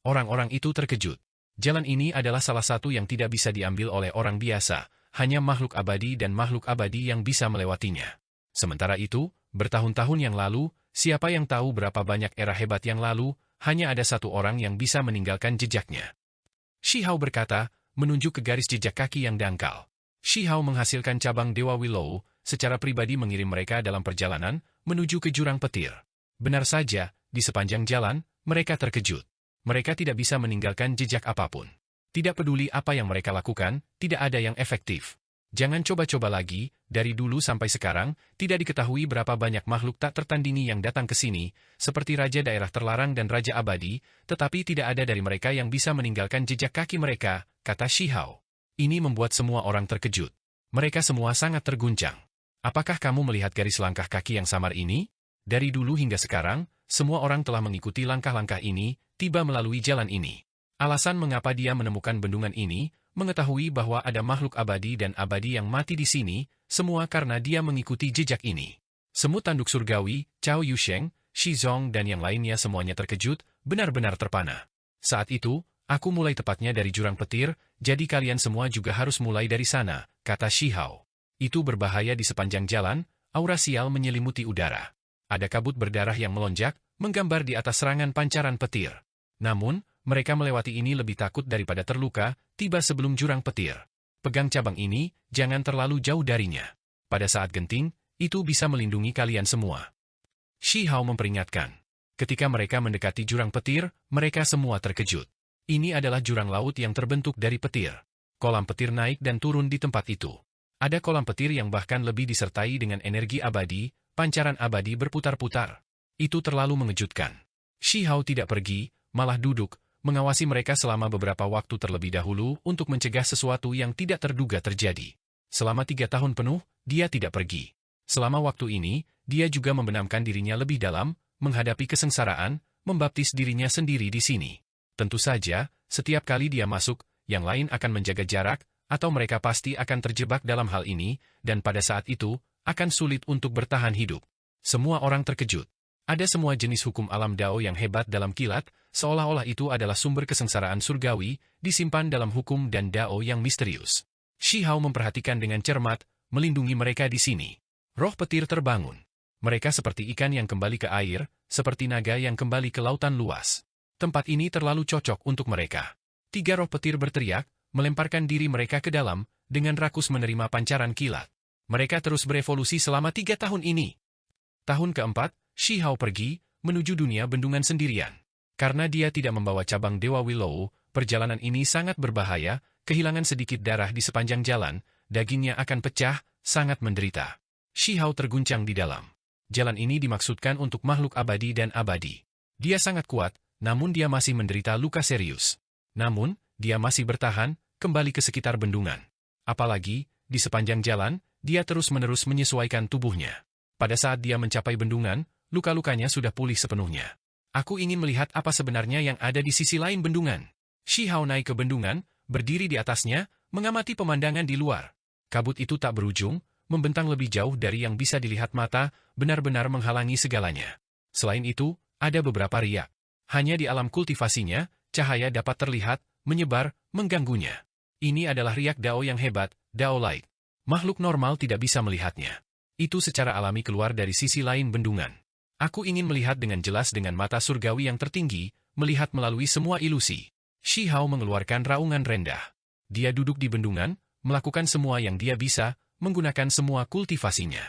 Orang-orang itu terkejut. Jalan ini adalah salah satu yang tidak bisa diambil oleh orang biasa, hanya makhluk abadi dan makhluk abadi yang bisa melewatinya. Sementara itu, bertahun-tahun yang lalu, siapa yang tahu berapa banyak era hebat yang lalu, hanya ada satu orang yang bisa meninggalkan jejaknya. Shihao berkata, menunjuk ke garis jejak kaki yang dangkal. Shihao menghasilkan cabang Dewa Willow, secara pribadi mengirim mereka dalam perjalanan, menuju ke jurang petir. Benar saja, di sepanjang jalan, mereka terkejut. Mereka tidak bisa meninggalkan jejak apapun. Tidak peduli apa yang mereka lakukan, tidak ada yang efektif. Jangan coba-coba lagi, dari dulu sampai sekarang, tidak diketahui berapa banyak makhluk tak tertandingi yang datang ke sini, seperti Raja Daerah Terlarang dan Raja Abadi, tetapi tidak ada dari mereka yang bisa meninggalkan jejak kaki mereka, kata Shihao. Ini membuat semua orang terkejut. Mereka semua sangat terguncang. Apakah kamu melihat garis langkah kaki yang samar ini? Dari dulu hingga sekarang, semua orang telah mengikuti langkah-langkah ini, tiba melalui jalan ini. Alasan mengapa dia menemukan bendungan ini, mengetahui bahwa ada makhluk abadi dan abadi yang mati di sini, semua karena dia mengikuti jejak ini. Semut tanduk surgawi, Cao Yusheng, Shizong dan yang lainnya semuanya terkejut, benar-benar terpana. Saat itu, aku mulai tepatnya dari jurang petir, jadi kalian semua juga harus mulai dari sana, kata Shihao. Itu berbahaya di sepanjang jalan, aura sial menyelimuti udara. Ada kabut berdarah yang melonjak, menggambar di atas serangan pancaran petir. Namun, mereka melewati ini lebih takut daripada terluka, tiba sebelum jurang petir. Pegang cabang ini, jangan terlalu jauh darinya. Pada saat genting, itu bisa melindungi kalian semua. Shihao memperingatkan. Ketika mereka mendekati jurang petir, mereka semua terkejut. Ini adalah jurang laut yang terbentuk dari petir. Kolam petir naik dan turun di tempat itu. Ada kolam petir yang bahkan lebih disertai dengan energi abadi, pancaran abadi berputar-putar. Itu terlalu mengejutkan. Shihao tidak pergi, malah duduk, mengawasi mereka selama beberapa waktu terlebih dahulu untuk mencegah sesuatu yang tidak terduga terjadi. Selama 3 tahun penuh, dia tidak pergi. Selama waktu ini, dia juga membenamkan dirinya lebih dalam, menghadapi kesengsaraan, membaptis dirinya sendiri di sini. Tentu saja, setiap kali dia masuk, yang lain akan menjaga jarak, atau mereka pasti akan terjebak dalam hal ini, dan pada saat itu, akan sulit untuk bertahan hidup. Semua orang terkejut. Ada semua jenis hukum alam Dao yang hebat dalam kilat, seolah-olah itu adalah sumber kesengsaraan surgawi, disimpan dalam hukum dan Dao yang misterius. Shihao memperhatikan dengan cermat, melindungi mereka di sini. Roh petir terbangun. Mereka seperti ikan yang kembali ke air, seperti naga yang kembali ke lautan luas. Tempat ini terlalu cocok untuk mereka. 3 roh petir berteriak, melemparkan diri mereka ke dalam, dengan rakus menerima pancaran kilat. Mereka terus berevolusi selama 3 tahun ini. Tahun keempat, Shihao pergi, menuju dunia bendungan sendirian. Karena dia tidak membawa cabang Dewa Willow, perjalanan ini sangat berbahaya, kehilangan sedikit darah di sepanjang jalan, dagingnya akan pecah, sangat menderita. Shihao terguncang di dalam. Jalan ini dimaksudkan untuk makhluk abadi dan abadi. Dia sangat kuat, namun dia masih menderita luka serius. Namun, dia masih bertahan, kembali ke sekitar bendungan. Apalagi, di sepanjang jalan, dia terus-menerus menyesuaikan tubuhnya. Pada saat dia mencapai bendungan, luka-lukanya sudah pulih sepenuhnya. Aku ingin melihat apa sebenarnya yang ada di sisi lain bendungan. Shihao naik ke bendungan, berdiri di atasnya, mengamati pemandangan di luar. Kabut itu tak berujung, membentang lebih jauh dari yang bisa dilihat mata, benar-benar menghalangi segalanya. Selain itu, ada beberapa riak. Hanya di alam kultivasinya, cahaya dapat terlihat, menyebar, mengganggunya. Ini adalah riak Dao yang hebat, Dao Light. Makhluk normal tidak bisa melihatnya. Itu secara alami keluar dari sisi lain bendungan. Aku ingin melihat dengan jelas dengan mata surgawi yang tertinggi, melihat melalui semua ilusi. Shi Hao mengeluarkan raungan rendah. Dia duduk di bendungan, melakukan semua yang dia bisa, menggunakan semua kultivasinya.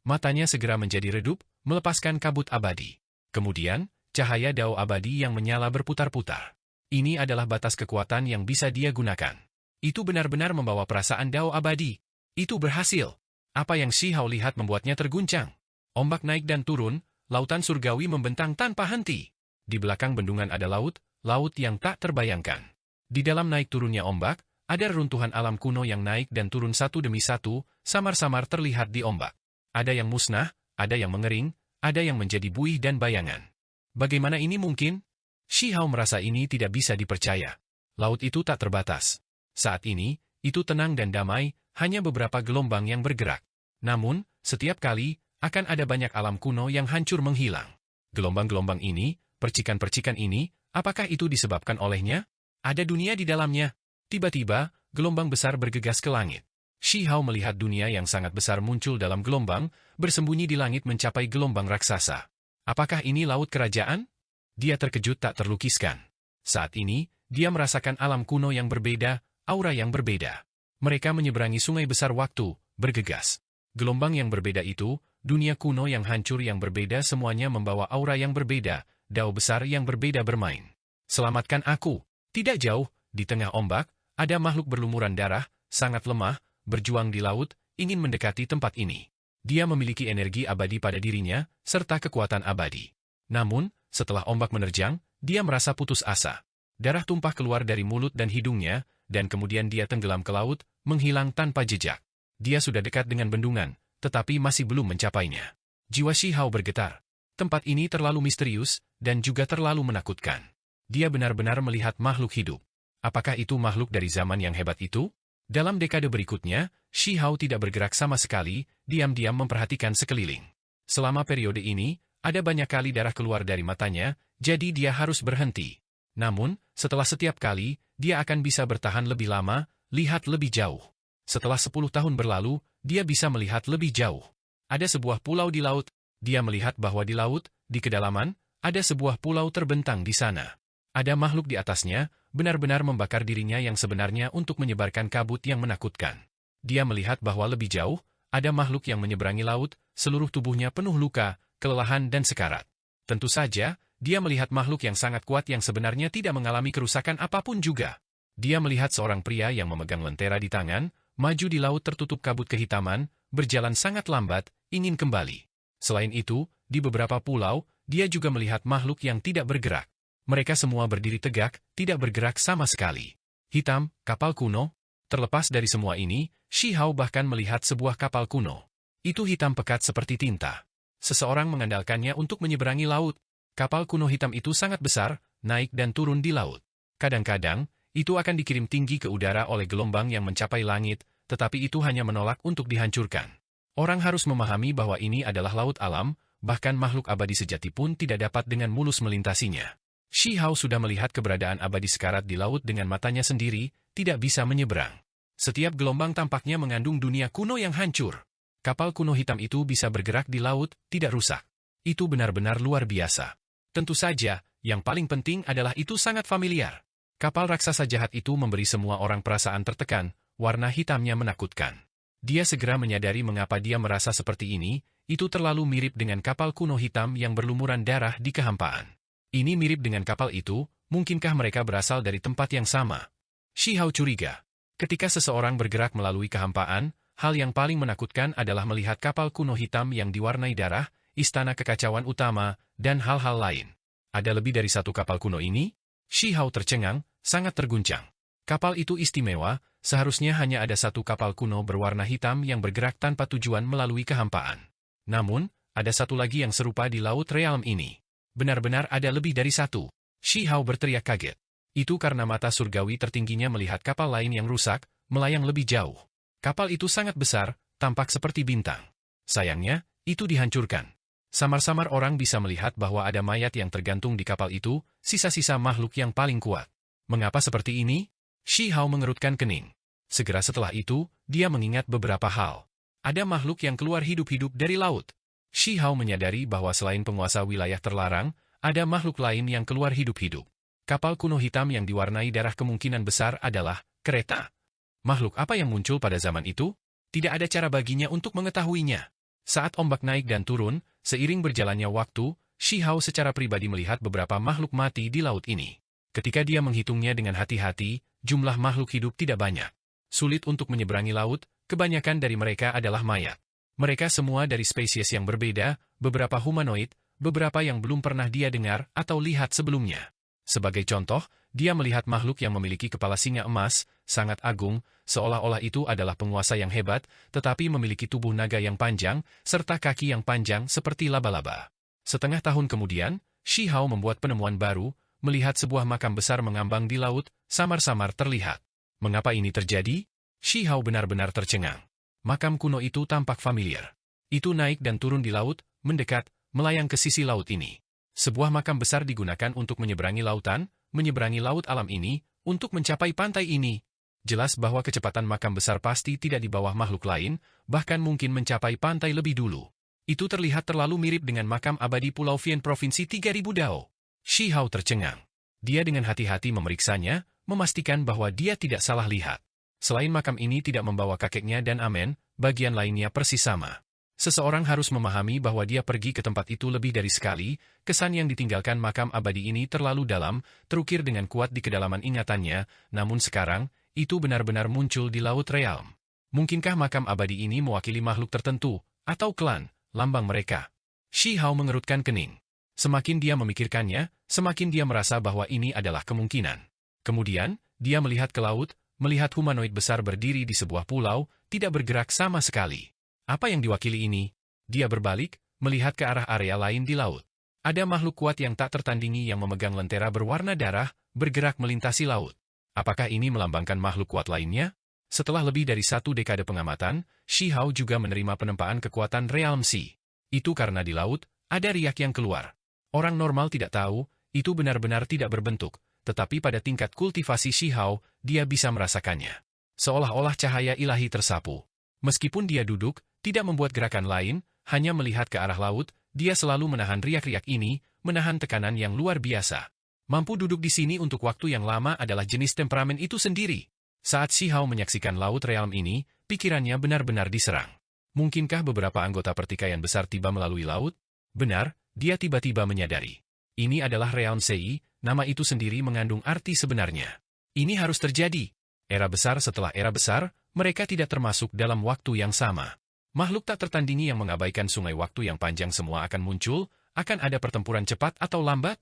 Matanya segera menjadi redup, melepaskan kabut abadi. Kemudian, cahaya Dao abadi yang menyala berputar-putar. Ini adalah batas kekuatan yang bisa dia gunakan. Itu benar-benar membawa perasaan Dao abadi. Itu berhasil. Apa yang Shi Hao lihat membuatnya terguncang. Ombak naik dan turun, lautan surgawi membentang tanpa henti. Di belakang bendungan ada laut yang tak terbayangkan. Di dalam naik turunnya ombak, ada reruntuhan alam kuno yang naik dan turun satu demi satu, samar-samar terlihat di ombak. Ada yang musnah, ada yang mengering, ada yang menjadi buih dan bayangan. Bagaimana ini mungkin? Shi Hao merasa ini tidak bisa dipercaya. Laut itu tak terbatas. Saat ini, itu tenang dan damai, hanya beberapa gelombang yang bergerak. Namun, setiap kali, akan ada banyak alam kuno yang hancur menghilang. Gelombang-gelombang ini, percikan-percikan ini, apakah itu disebabkan olehnya? Ada dunia di dalamnya. Tiba-tiba, gelombang besar bergegas ke langit. Shi Hao melihat dunia yang sangat besar muncul dalam gelombang, bersembunyi di langit mencapai gelombang raksasa. Apakah ini laut kerajaan? Dia terkejut tak terlukiskan. Saat ini, dia merasakan alam kuno yang berbeda, aura yang berbeda. Mereka menyeberangi sungai besar waktu, bergegas. Gelombang yang berbeda itu, dunia kuno yang hancur yang berbeda semuanya membawa aura yang berbeda, Dao besar yang berbeda bermain. Selamatkan aku. Tidak jauh, di tengah ombak, ada makhluk berlumuran darah, sangat lemah, berjuang di laut, ingin mendekati tempat ini. Dia memiliki energi abadi pada dirinya, serta kekuatan abadi. Namun, setelah ombak menerjang, dia merasa putus asa. Darah tumpah keluar dari mulut dan hidungnya, dan kemudian dia tenggelam ke laut, menghilang tanpa jejak. Dia sudah dekat dengan bendungan, tetapi masih belum mencapainya. Jiwa Shi Hao bergetar. Tempat ini terlalu misterius, dan juga terlalu menakutkan. Dia benar-benar melihat makhluk hidup. Apakah itu makhluk dari zaman yang hebat itu? Dalam dekade berikutnya, Shi Hao tidak bergerak sama sekali, diam-diam memperhatikan sekeliling. Selama periode ini, ada banyak kali darah keluar dari matanya, jadi dia harus berhenti. Namun, setelah setiap kali, dia akan bisa bertahan lebih lama, lihat lebih jauh. Setelah 10 tahun berlalu, dia bisa melihat lebih jauh. Ada sebuah pulau di laut, dia melihat bahwa di laut, di kedalaman, ada sebuah pulau terbentang di sana. Ada makhluk di atasnya, benar-benar membakar dirinya yang sebenarnya untuk menyebarkan kabut yang menakutkan. Dia melihat bahwa lebih jauh, ada makhluk yang menyeberangi laut, seluruh tubuhnya penuh luka, kelelahan dan sekarat. Tentu saja, dia melihat makhluk yang sangat kuat yang sebenarnya tidak mengalami kerusakan apapun juga. Dia melihat seorang pria yang memegang lentera di tangan, maju di laut tertutup kabut kehitaman, berjalan sangat lambat, ingin kembali. Selain itu, di beberapa pulau, dia juga melihat makhluk yang tidak bergerak. Mereka semua berdiri tegak, tidak bergerak sama sekali. Hitam, kapal kuno. Terlepas dari semua ini, Shi Hao bahkan melihat sebuah kapal kuno. Itu hitam pekat seperti tinta. Seseorang mengandalkannya untuk menyeberangi laut. Kapal kuno hitam itu sangat besar, naik dan turun di laut. Kadang-kadang, itu akan dikirim tinggi ke udara oleh gelombang yang mencapai langit, tetapi itu hanya menolak untuk dihancurkan. Orang harus memahami bahwa ini adalah laut alam, bahkan makhluk abadi sejati pun tidak dapat dengan mulus melintasinya. Shi Hao sudah melihat keberadaan abadi sekarat di laut dengan matanya sendiri, tidak bisa menyeberang. Setiap gelombang tampaknya mengandung dunia kuno yang hancur. Kapal kuno hitam itu bisa bergerak di laut, tidak rusak. Itu benar-benar luar biasa. Tentu saja, yang paling penting adalah itu sangat familiar. Kapal raksasa jahat itu memberi semua orang perasaan tertekan, warna hitamnya menakutkan. Dia segera menyadari mengapa dia merasa seperti ini, itu terlalu mirip dengan kapal kuno hitam yang berlumuran darah di kehampaan. Ini mirip dengan kapal itu, mungkinkah mereka berasal dari tempat yang sama? Shi Hao curiga. Ketika seseorang bergerak melalui kehampaan, hal yang paling menakutkan adalah melihat kapal kuno hitam yang diwarnai darah, istana kekacauan utama, dan hal-hal lain. Ada lebih dari satu kapal kuno ini? Shi Hao tercengang, sangat terguncang. Kapal itu istimewa, seharusnya hanya ada satu kapal kuno berwarna hitam yang bergerak tanpa tujuan melalui kehampaan. Namun, ada satu lagi yang serupa di Laut Realm ini. Benar-benar ada lebih dari satu. Shi Hao berteriak kaget. Itu karena mata surgawi tertingginya melihat kapal lain yang rusak, melayang lebih jauh. Kapal itu sangat besar, tampak seperti bintang. Sayangnya, itu dihancurkan. Samar-samar orang bisa melihat bahwa ada mayat yang tergantung di kapal itu, sisa-sisa makhluk yang paling kuat. Mengapa seperti ini? Shi Hao mengerutkan kening. Segera setelah itu, dia mengingat beberapa hal. Ada makhluk yang keluar hidup-hidup dari laut. Shi Hao menyadari bahwa selain penguasa wilayah terlarang, ada makhluk lain yang keluar hidup-hidup. Kapal kuno hitam yang diwarnai darah kemungkinan besar adalah kereta. Makhluk apa yang muncul pada zaman itu? Tidak ada cara baginya untuk mengetahuinya. Saat ombak naik dan turun, seiring berjalannya waktu, Shi Hao secara pribadi melihat beberapa makhluk mati di laut ini. Ketika dia menghitungnya dengan hati-hati, jumlah makhluk hidup tidak banyak. Sulit untuk menyeberangi laut, kebanyakan dari mereka adalah mayat. Mereka semua dari spesies yang berbeda, beberapa humanoid, beberapa yang belum pernah dia dengar atau lihat sebelumnya. Sebagai contoh, dia melihat makhluk yang memiliki kepala singa emas, sangat agung, seolah-olah itu adalah penguasa yang hebat, tetapi memiliki tubuh naga yang panjang, serta kaki yang panjang seperti laba-laba. Setengah tahun kemudian, Shi Hao membuat penemuan baru, melihat sebuah makam besar mengambang di laut, samar-samar terlihat. Mengapa ini terjadi? Shi Hao benar-benar tercengang. Makam kuno itu tampak familiar. Itu naik dan turun di laut, mendekat, melayang ke sisi laut ini. Sebuah makam besar digunakan untuk menyeberangi lautan, menyeberangi laut alam ini, untuk mencapai pantai ini. Jelas bahwa kecepatan makam besar pasti tidak di bawah makhluk lain, bahkan mungkin mencapai pantai lebih dulu. Itu terlihat terlalu mirip dengan makam abadi Pulau Fien Provinsi 3000 Dao. Shi Hao tercengang. Dia dengan hati-hati memeriksanya, memastikan bahwa dia tidak salah lihat. Selain makam ini tidak membawa kakeknya dan Amen, bagian lainnya persis sama. Seseorang harus memahami bahwa dia pergi ke tempat itu lebih dari sekali, kesan yang ditinggalkan makam abadi ini terlalu dalam, terukir dengan kuat di kedalaman ingatannya, namun sekarang, itu benar-benar muncul di Laut Realm. Mungkinkah makam abadi ini mewakili makhluk tertentu, atau klan, lambang mereka? Shi Hao mengerutkan kening. Semakin dia memikirkannya, semakin dia merasa bahwa ini adalah kemungkinan. Kemudian, dia melihat ke laut, melihat humanoid besar berdiri di sebuah pulau, tidak bergerak sama sekali. Apa yang diwakili ini? Dia berbalik, melihat ke arah area lain di laut. Ada makhluk kuat yang tak tertandingi yang memegang lentera berwarna darah, bergerak melintasi laut. Apakah ini melambangkan makhluk kuat lainnya? Setelah lebih dari 1 dekade pengamatan, Shi Hao juga menerima penempaan kekuatan Realm Sea. Itu karena di laut, ada riak yang keluar. Orang normal tidak tahu, itu benar-benar tidak berbentuk, tetapi pada tingkat kultivasi Shi Hao, dia bisa merasakannya. Seolah-olah cahaya ilahi tersapu. Meskipun dia duduk, tidak membuat gerakan lain, hanya melihat ke arah laut, dia selalu menahan riak-riak ini, menahan tekanan yang luar biasa. Mampu duduk di sini untuk waktu yang lama adalah jenis temperamen itu sendiri. Saat Shi Hao menyaksikan Laut Realm ini, pikirannya benar-benar diserang. Mungkinkah beberapa anggota pertikaian besar tiba melalui laut? Benar, dia tiba-tiba menyadari. Ini adalah Realm Sei, nama itu sendiri mengandung arti sebenarnya. Ini harus terjadi. Era besar setelah era besar, mereka tidak termasuk dalam waktu yang sama. Makhluk tak tertandingi yang mengabaikan sungai waktu yang panjang semua akan muncul, akan ada pertempuran cepat atau lambat?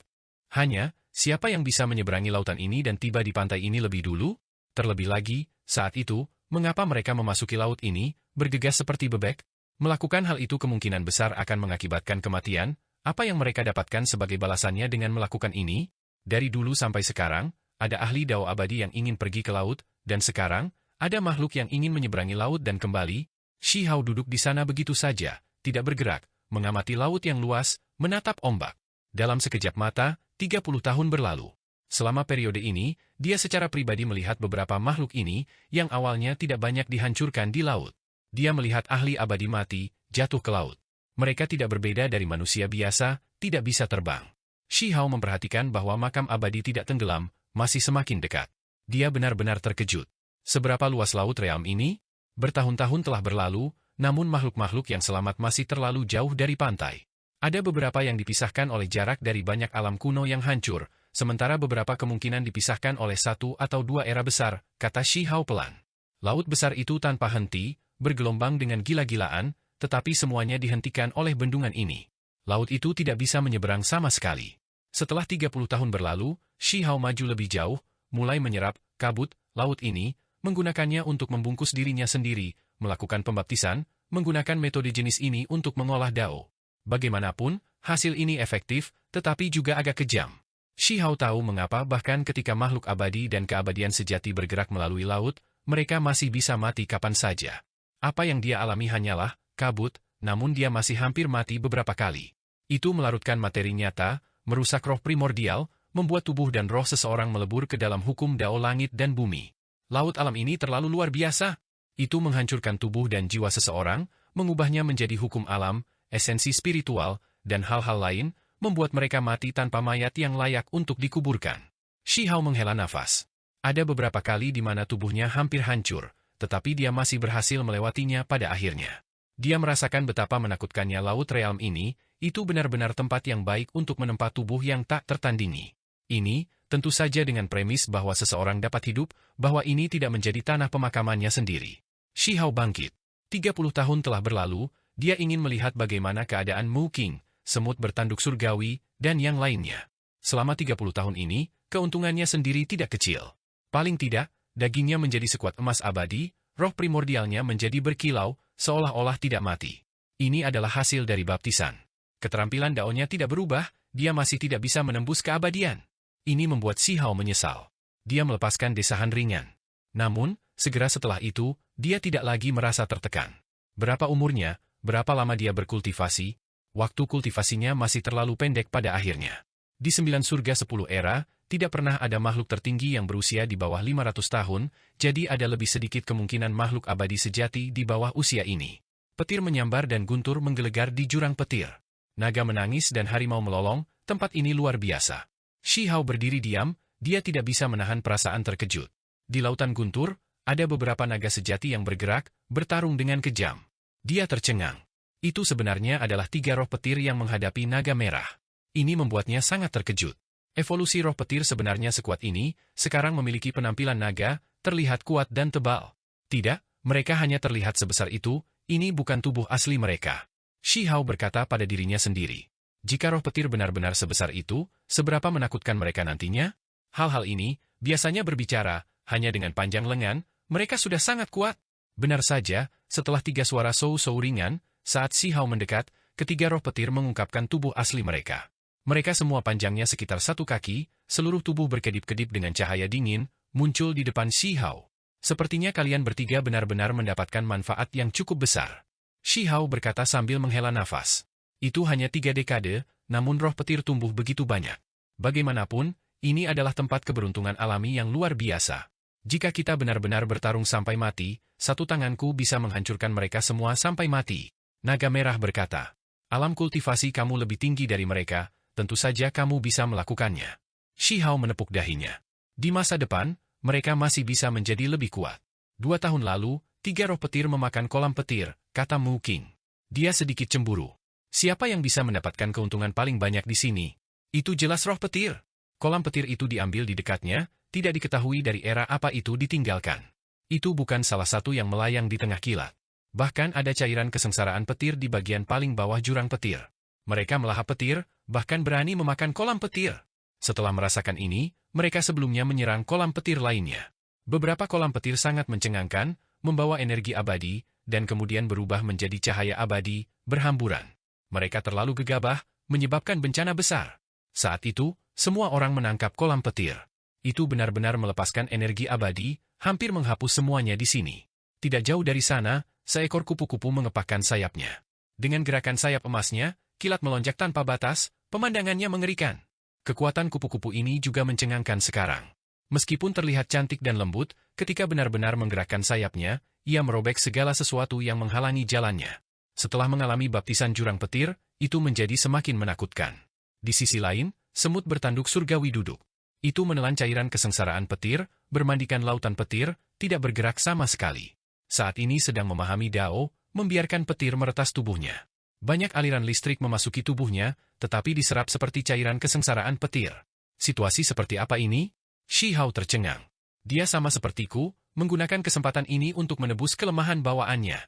Hanya, siapa yang bisa menyeberangi lautan ini dan tiba di pantai ini lebih dulu? Terlebih lagi, saat itu, mengapa mereka memasuki laut ini, bergegas seperti bebek? Melakukan hal itu kemungkinan besar akan mengakibatkan kematian. Apa yang mereka dapatkan sebagai balasannya dengan melakukan ini? Dari dulu sampai sekarang, ada ahli Dao abadi yang ingin pergi ke laut, dan sekarang, ada makhluk yang ingin menyeberangi laut dan kembali. Shi Hao duduk di sana begitu saja, tidak bergerak, mengamati laut yang luas, menatap ombak. Dalam sekejap mata, 30 tahun berlalu. Selama periode ini, dia secara pribadi melihat beberapa makhluk ini, yang awalnya tidak banyak dihancurkan di laut. Dia melihat ahli abadi mati, jatuh ke laut. Mereka tidak berbeda dari manusia biasa, tidak bisa terbang. Shi Hao memperhatikan bahwa makam abadi tidak tenggelam, masih semakin dekat. Dia benar-benar terkejut. Seberapa luas Laut Realm ini? Bertahun-tahun telah berlalu, namun makhluk-makhluk yang selamat masih terlalu jauh dari pantai. Ada beberapa yang dipisahkan oleh jarak dari banyak alam kuno yang hancur, sementara beberapa kemungkinan dipisahkan oleh 1 atau 2 era besar, kata Shi Hao pelan. Laut besar itu tanpa henti, bergelombang dengan gila-gilaan, tetapi semuanya dihentikan oleh bendungan ini. Laut itu tidak bisa menyeberang sama sekali. Setelah 30 tahun berlalu, Shi Hao maju lebih jauh, mulai menyerap, kabut, laut ini, menggunakannya untuk membungkus dirinya sendiri, melakukan pembaptisan, menggunakan metode jenis ini untuk mengolah Dao. Bagaimanapun, hasil ini efektif, tetapi juga agak kejam. Shi Hao tahu mengapa bahkan ketika makhluk abadi dan keabadian sejati bergerak melalui laut, mereka masih bisa mati kapan saja. Apa yang dia alami hanyalah kabut, namun dia masih hampir mati beberapa kali. Itu melarutkan materi nyata, merusak roh primordial, membuat tubuh dan roh seseorang melebur ke dalam hukum Dao langit dan bumi. Laut alam ini terlalu luar biasa. Itu menghancurkan tubuh dan jiwa seseorang, mengubahnya menjadi hukum alam, esensi spiritual, dan hal-hal lain, membuat mereka mati tanpa mayat yang layak untuk dikuburkan. Shi Hao menghela nafas. Ada beberapa kali di mana tubuhnya hampir hancur, tetapi dia masih berhasil melewatinya pada akhirnya. Dia merasakan betapa menakutkannya laut realm ini, itu benar-benar tempat yang baik untuk menempa tubuh yang tak tertandingi. Ini, tentu saja dengan premis bahwa seseorang dapat hidup, bahwa ini tidak menjadi tanah pemakamannya sendiri. Shi Hao bangkit. 30 tahun telah berlalu, dia ingin melihat bagaimana keadaan Mu Qing, semut bertanduk surgawi, dan yang lainnya. Selama 30 tahun ini, keuntungannya sendiri tidak kecil. Paling tidak, dagingnya menjadi sekuat emas abadi, roh primordialnya menjadi berkilau, seolah-olah tidak mati. Ini adalah hasil dari baptisan. Keterampilan daonya tidak berubah, dia masih tidak bisa menembus keabadian. Ini membuat Shi Hao menyesal. Dia melepaskan desahan ringan. Namun, segera setelah itu, dia tidak lagi merasa tertekan. Berapa umurnya, berapa lama dia berkultivasi, waktu kultivasinya masih terlalu pendek pada akhirnya. Di 9 surga 10 era, tidak pernah ada makhluk tertinggi yang berusia di bawah 500 tahun, jadi ada lebih sedikit kemungkinan makhluk abadi sejati di bawah usia ini. Petir menyambar dan guntur menggelegar di jurang petir. Naga menangis dan harimau melolong, tempat ini luar biasa. Shi Hao berdiri diam, dia tidak bisa menahan perasaan terkejut. Di lautan guntur, ada beberapa naga sejati yang bergerak, bertarung dengan kejam. Dia tercengang. Itu sebenarnya adalah 3 roh petir yang menghadapi naga merah. Ini membuatnya sangat terkejut. Evolusi roh petir sebenarnya sekuat ini, sekarang memiliki penampilan naga, terlihat kuat dan tebal. Tidak, mereka hanya terlihat sebesar itu, ini bukan tubuh asli mereka. Shi Hao berkata pada dirinya sendiri. Jika roh petir benar-benar sebesar itu, seberapa menakutkan mereka nantinya? Hal-hal ini, biasanya berbicara, hanya dengan panjang lengan, mereka sudah sangat kuat. Benar saja, setelah 3 suara sou-sou ringan, saat Shi Hao mendekat, ketiga roh petir mengungkapkan tubuh asli mereka. Mereka semua panjangnya sekitar 1 kaki, seluruh tubuh berkedip-kedip dengan cahaya dingin, muncul di depan Shi Hao. Sepertinya kalian bertiga benar-benar mendapatkan manfaat yang cukup besar. Shi Hao berkata sambil menghela nafas. Itu hanya 3 dekade, namun roh petir tumbuh begitu banyak. Bagaimanapun, ini adalah tempat keberuntungan alami yang luar biasa. Jika kita benar-benar bertarung sampai mati, 1 tanganku bisa menghancurkan mereka semua sampai mati. Naga merah berkata, alam kultivasi kamu lebih tinggi dari mereka, tentu saja kamu bisa melakukannya. Shi Hao menepuk dahinya. Di masa depan, mereka masih bisa menjadi lebih kuat. 2 tahun lalu, 3 roh petir memakan kolam petir, kata Mu Qing. Dia sedikit cemburu. Siapa yang bisa mendapatkan keuntungan paling banyak di sini? Itu jelas roh petir. Kolam petir itu diambil di dekatnya, tidak diketahui dari era apa itu ditinggalkan. Itu bukan salah satu yang melayang di tengah kilat. Bahkan ada cairan kesengsaraan petir di bagian paling bawah jurang petir. Mereka melahap petir, bahkan berani memakan kolam petir. Setelah merasakan ini, mereka sebelumnya menyerang kolam petir lainnya. Beberapa kolam petir sangat mencengangkan, membawa energi abadi, dan kemudian berubah menjadi cahaya abadi, berhamburan. Mereka terlalu gegabah, menyebabkan bencana besar. Saat itu, semua orang menangkap kolam petir. Itu benar-benar melepaskan energi abadi, hampir menghapus semuanya di sini. Tidak jauh dari sana, seekor kupu-kupu mengepakkan sayapnya. Dengan gerakan sayap emasnya, kilat melonjak tanpa batas, pemandangannya mengerikan. Kekuatan kupu-kupu ini juga mencengangkan sekarang. Meskipun terlihat cantik dan lembut, ketika benar-benar menggerakkan sayapnya, ia merobek segala sesuatu yang menghalangi jalannya. Setelah mengalami baptisan jurang petir, itu menjadi semakin menakutkan. Di sisi lain, semut bertanduk surgawi duduk. Itu menelan cairan kesengsaraan petir, bermandikan lautan petir, tidak bergerak sama sekali. Saat ini sedang memahami Dao, membiarkan petir meretas tubuhnya. Banyak aliran listrik memasuki tubuhnya, tetapi diserap seperti cairan kesengsaraan petir. Situasi seperti apa ini? Shi Hao tercengang. Dia sama sepertiku, menggunakan kesempatan ini untuk menebus kelemahan bawaannya.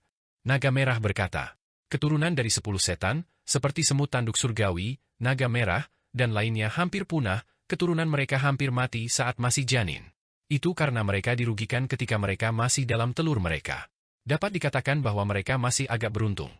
Naga merah berkata, keturunan dari 10 setan, seperti semut tanduk surgawi, naga merah, dan lainnya hampir punah, keturunan mereka hampir mati saat masih janin. Itu karena mereka dirugikan ketika mereka masih dalam telur mereka. Dapat dikatakan bahwa mereka masih agak beruntung.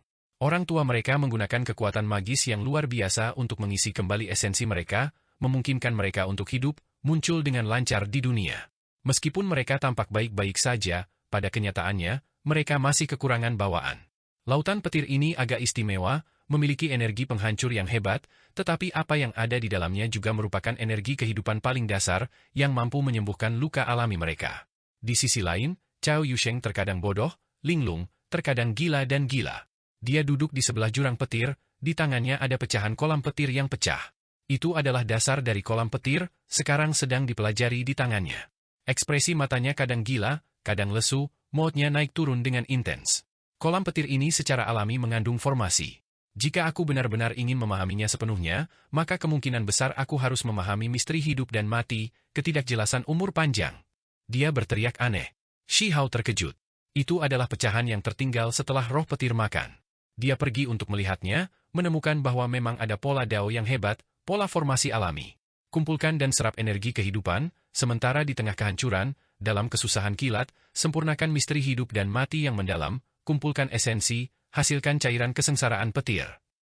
Orang tua mereka menggunakan kekuatan magis yang luar biasa untuk mengisi kembali esensi mereka, memungkinkan mereka untuk hidup, muncul dengan lancar di dunia. Meskipun mereka tampak baik-baik saja, pada kenyataannya, mereka masih kekurangan bawaan. Lautan petir ini agak istimewa, memiliki energi penghancur yang hebat, tetapi apa yang ada di dalamnya juga merupakan energi kehidupan paling dasar yang mampu menyembuhkan luka alami mereka. Di sisi lain, Cao Yusheng terkadang bodoh, linglung, terkadang gila dan gila. Dia duduk di sebelah jurang petir, di tangannya ada pecahan kolam petir yang pecah. Itu adalah dasar dari kolam petir, sekarang sedang dipelajari di tangannya. Ekspresi matanya kadang gila, kadang lesu, modnya naik turun dengan intens. Kolam petir ini secara alami mengandung formasi. Jika aku benar-benar ingin memahaminya sepenuhnya, maka kemungkinan besar aku harus memahami misteri hidup dan mati, ketidakjelasan umur panjang. Dia berteriak aneh. Shi Hao terkejut. Itu adalah pecahan yang tertinggal setelah roh petir makan. Dia pergi untuk melihatnya, menemukan bahwa memang ada pola Dao yang hebat, pola formasi alami. Kumpulkan dan serap energi kehidupan, sementara di tengah kehancuran, dalam kesusahan kilat, sempurnakan misteri hidup dan mati yang mendalam, kumpulkan esensi, hasilkan cairan kesengsaraan petir.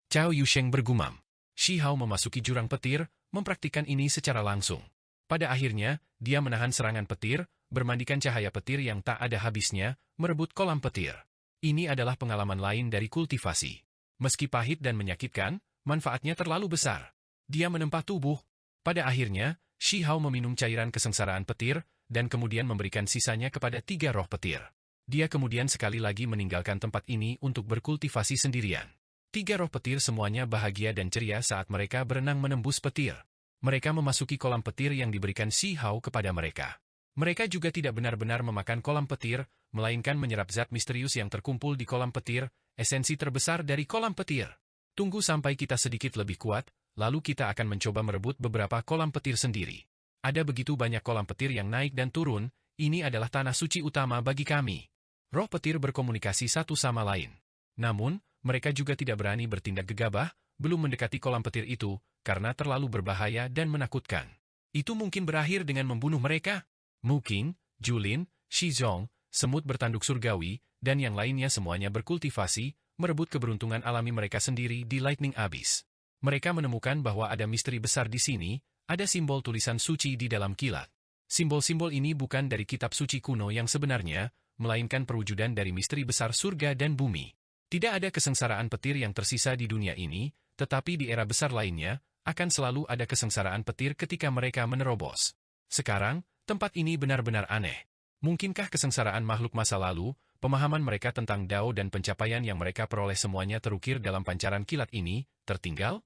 Cao Yusheng bergumam. Shi Hao memasuki jurang petir, mempraktikkan ini secara langsung. Pada akhirnya, dia menahan serangan petir, bermandikan cahaya petir yang tak ada habisnya, merebut kolam petir. Ini adalah pengalaman lain dari kultivasi. Meski pahit dan menyakitkan, manfaatnya terlalu besar. Dia menempa tubuh. Pada akhirnya, Shi Hao meminum cairan kesengsaraan petir, dan kemudian memberikan sisanya kepada 3 roh petir. Dia kemudian sekali lagi meninggalkan tempat ini untuk berkultivasi sendirian. 3 roh petir semuanya bahagia dan ceria saat mereka berenang menembus petir. Mereka memasuki kolam petir yang diberikan Shi Hao kepada mereka. Mereka juga tidak benar-benar memakan kolam petir, melainkan menyerap zat misterius yang terkumpul di kolam petir, esensi terbesar dari kolam petir. Tunggu sampai kita sedikit lebih kuat, lalu kita akan mencoba merebut beberapa kolam petir sendiri. Ada begitu banyak kolam petir yang naik dan turun, ini adalah tanah suci utama bagi kami. Roh petir berkomunikasi satu sama lain. Namun, mereka juga tidak berani bertindak gegabah, belum mendekati kolam petir itu, karena terlalu berbahaya dan menakutkan. Itu mungkin berakhir dengan membunuh mereka. Muking, Julin, Shizong, semut bertanduk surgawi, dan yang lainnya semuanya berkultivasi, merebut keberuntungan alami mereka sendiri di Lightning Abyss. Mereka menemukan bahwa ada misteri besar di sini, ada simbol tulisan suci di dalam kilat. Simbol-simbol ini bukan dari kitab suci kuno yang sebenarnya, melainkan perwujudan dari misteri besar surga dan bumi. Tidak ada kesengsaraan petir yang tersisa di dunia ini, tetapi di era besar lainnya, akan selalu ada kesengsaraan petir ketika mereka menerobos. Sekarang, tempat ini benar-benar aneh. Mungkinkah kesengsaraan makhluk masa lalu, pemahaman mereka tentang Dao dan pencapaian yang mereka peroleh semuanya terukir dalam pancaran kilat ini, tertinggal?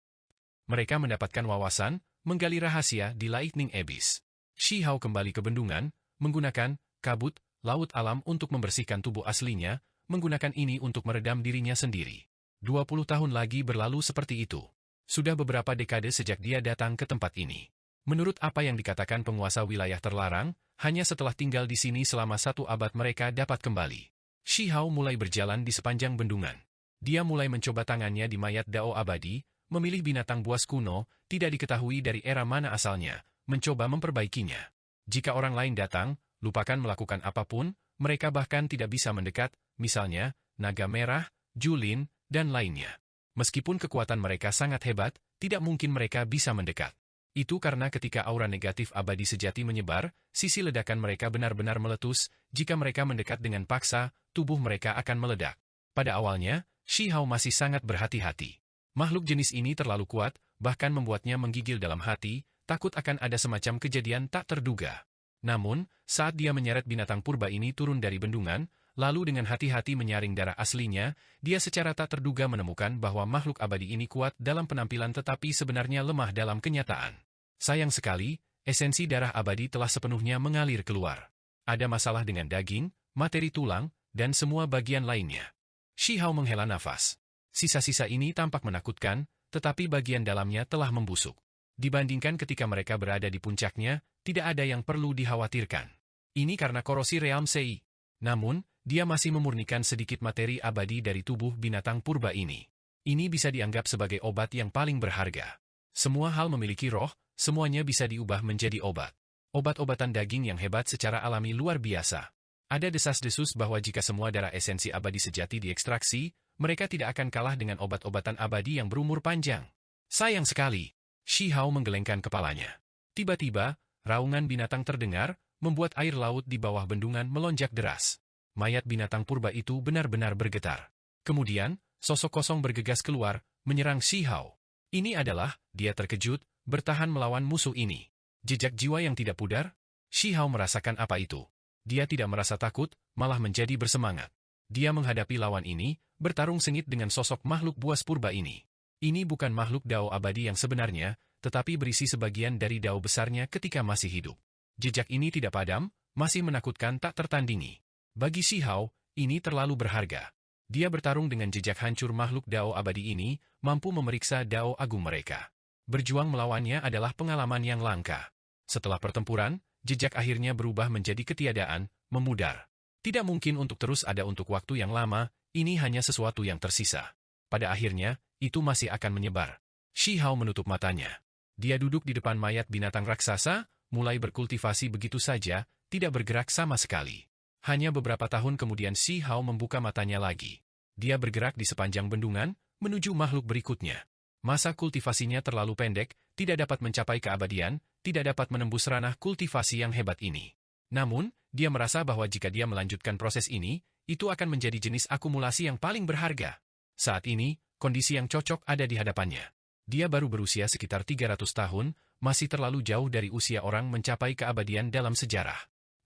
Mereka mendapatkan wawasan, menggali rahasia di Lightning Abyss. Shi Hao kembali ke bendungan, menggunakan kabut, laut alam untuk membersihkan tubuh aslinya, menggunakan ini untuk meredam dirinya sendiri. 20 tahun lagi berlalu seperti itu. Sudah beberapa dekade sejak dia datang ke tempat ini. Menurut apa yang dikatakan penguasa wilayah terlarang, hanya setelah tinggal di sini selama 1 abad mereka dapat kembali. Shi Hao mulai berjalan di sepanjang bendungan. Dia mulai mencoba tangannya di mayat Dao abadi, memilih binatang buas kuno, tidak diketahui dari era mana asalnya, mencoba memperbaikinya. Jika orang lain datang, lupakan melakukan apapun, mereka bahkan tidak bisa mendekat, misalnya, naga merah, Julin, dan lainnya. Meskipun kekuatan mereka sangat hebat, tidak mungkin mereka bisa mendekat. Itu karena ketika aura negatif abadi sejati menyebar, sisi ledakan mereka benar-benar meletus, jika mereka mendekat dengan paksa, tubuh mereka akan meledak. Pada awalnya, Shi Hao masih sangat berhati-hati. Makhluk jenis ini terlalu kuat, bahkan membuatnya menggigil dalam hati, takut akan ada semacam kejadian tak terduga. Namun, saat dia menyeret binatang purba ini turun dari bendungan, lalu dengan hati-hati menyaring darah aslinya, dia secara tak terduga menemukan bahwa makhluk abadi ini kuat dalam penampilan tetapi sebenarnya lemah dalam kenyataan. Sayang sekali, esensi darah abadi telah sepenuhnya mengalir keluar. Ada masalah dengan daging, materi tulang, dan semua bagian lainnya. Shi Hao menghela nafas. Sisa-sisa ini tampak menakutkan, tetapi bagian dalamnya telah membusuk. Dibandingkan ketika mereka berada di puncaknya, tidak ada yang perlu dikhawatirkan. Ini karena korosi Realm Sei. Namun, dia masih memurnikan sedikit materi abadi dari tubuh binatang purba ini. Ini bisa dianggap sebagai obat yang paling berharga. Semua hal memiliki roh, semuanya bisa diubah menjadi obat. Obat-obatan daging yang hebat secara alami luar biasa. Ada desas-desus bahwa jika semua darah esensi abadi sejati diekstraksi, mereka tidak akan kalah dengan obat-obatan abadi yang berumur panjang. Sayang sekali. Shi Hao menggelengkan kepalanya. Tiba-tiba, raungan binatang terdengar, membuat air laut di bawah bendungan melonjak deras. Mayat binatang purba itu benar-benar bergetar. Kemudian, sosok kosong bergegas keluar, menyerang Shi Hao. Ini adalah, dia terkejut, bertahan melawan musuh ini. Jejak jiwa yang tidak pudar? Shi Hao merasakan apa itu. Dia tidak merasa takut, malah menjadi bersemangat. Dia menghadapi lawan ini, bertarung sengit dengan sosok makhluk buas purba ini. Ini bukan makhluk Dao abadi yang sebenarnya, tetapi berisi sebagian dari Dao besarnya ketika masih hidup. Jejak ini tidak padam, masih menakutkan tak tertandingi. Bagi Shi Hao, ini terlalu berharga. Dia bertarung dengan jejak hancur makhluk Dao abadi ini, mampu memeriksa Dao agung mereka. Berjuang melawannya adalah pengalaman yang langka. Setelah pertempuran, jejak akhirnya berubah menjadi ketiadaan, memudar. Tidak mungkin untuk terus ada untuk waktu yang lama, ini hanya sesuatu yang tersisa. Pada akhirnya, itu masih akan menyebar. Shi Hao menutup matanya. Dia duduk di depan mayat binatang raksasa, mulai berkultivasi begitu saja, tidak bergerak sama sekali. Hanya beberapa tahun kemudian Shi Hao membuka matanya lagi. Dia bergerak di sepanjang bendungan, menuju makhluk berikutnya. Masa kultivasinya terlalu pendek, tidak dapat mencapai keabadian, tidak dapat menembus ranah kultivasi yang hebat ini. Namun, dia merasa bahwa jika dia melanjutkan proses ini, itu akan menjadi jenis akumulasi yang paling berharga. Saat ini, kondisi yang cocok ada di hadapannya. Dia baru berusia sekitar 300 tahun, masih terlalu jauh dari usia orang mencapai keabadian dalam sejarah.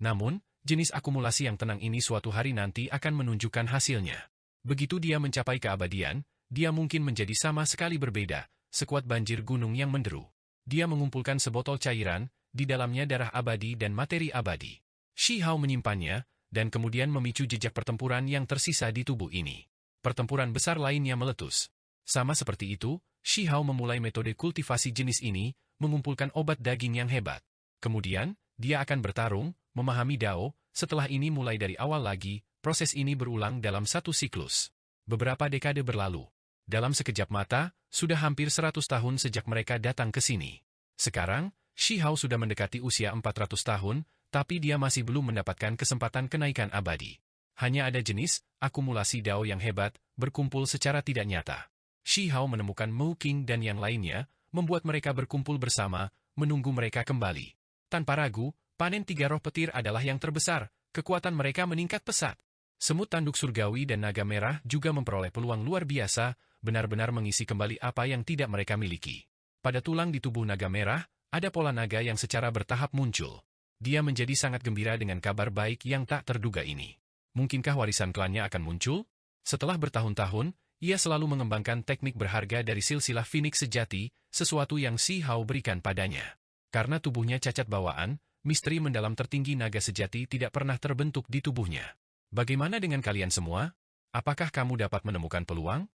Namun, jenis akumulasi yang tenang ini suatu hari nanti akan menunjukkan hasilnya. Begitu dia mencapai keabadian, dia mungkin menjadi sama sekali berbeda, sekuat banjir gunung yang menderu. Dia mengumpulkan sebotol cairan, di dalamnya darah abadi dan materi abadi. Shi Hao menyimpannya, dan kemudian memicu jejak pertempuran yang tersisa di tubuh ini. Pertempuran besar lainnya meletus. Sama seperti itu, Shi Hao memulai metode kultivasi jenis ini, mengumpulkan obat daging yang hebat. Kemudian, dia akan bertarung, memahami Dao, setelah ini mulai dari awal lagi, proses ini berulang dalam satu siklus. Beberapa dekade berlalu. Dalam sekejap mata, sudah hampir 100 tahun sejak mereka datang ke sini. Sekarang, Shi Hao sudah mendekati usia 400 tahun, tapi dia masih belum mendapatkan kesempatan kenaikan abadi. Hanya ada jenis, akumulasi Dao yang hebat, berkumpul secara tidak nyata. Shi Hao menemukan Mu Qing dan yang lainnya, membuat mereka berkumpul bersama, menunggu mereka kembali. Tanpa ragu, panen 3 roh petir adalah yang terbesar, kekuatan mereka meningkat pesat. Semut tanduk surgawi dan naga merah juga memperoleh peluang luar biasa, benar-benar mengisi kembali apa yang tidak mereka miliki. Pada tulang di tubuh naga merah, ada pola naga yang secara bertahap muncul. Dia menjadi sangat gembira dengan kabar baik yang tak terduga ini. Mungkinkah warisan klannya akan muncul? Setelah bertahun-tahun, ia selalu mengembangkan teknik berharga dari silsilah Phoenix sejati, sesuatu yang Shi Hao berikan padanya. Karena tubuhnya cacat bawaan, misteri mendalam tertinggi naga sejati tidak pernah terbentuk di tubuhnya. Bagaimana dengan kalian semua? Apakah kamu dapat menemukan peluang?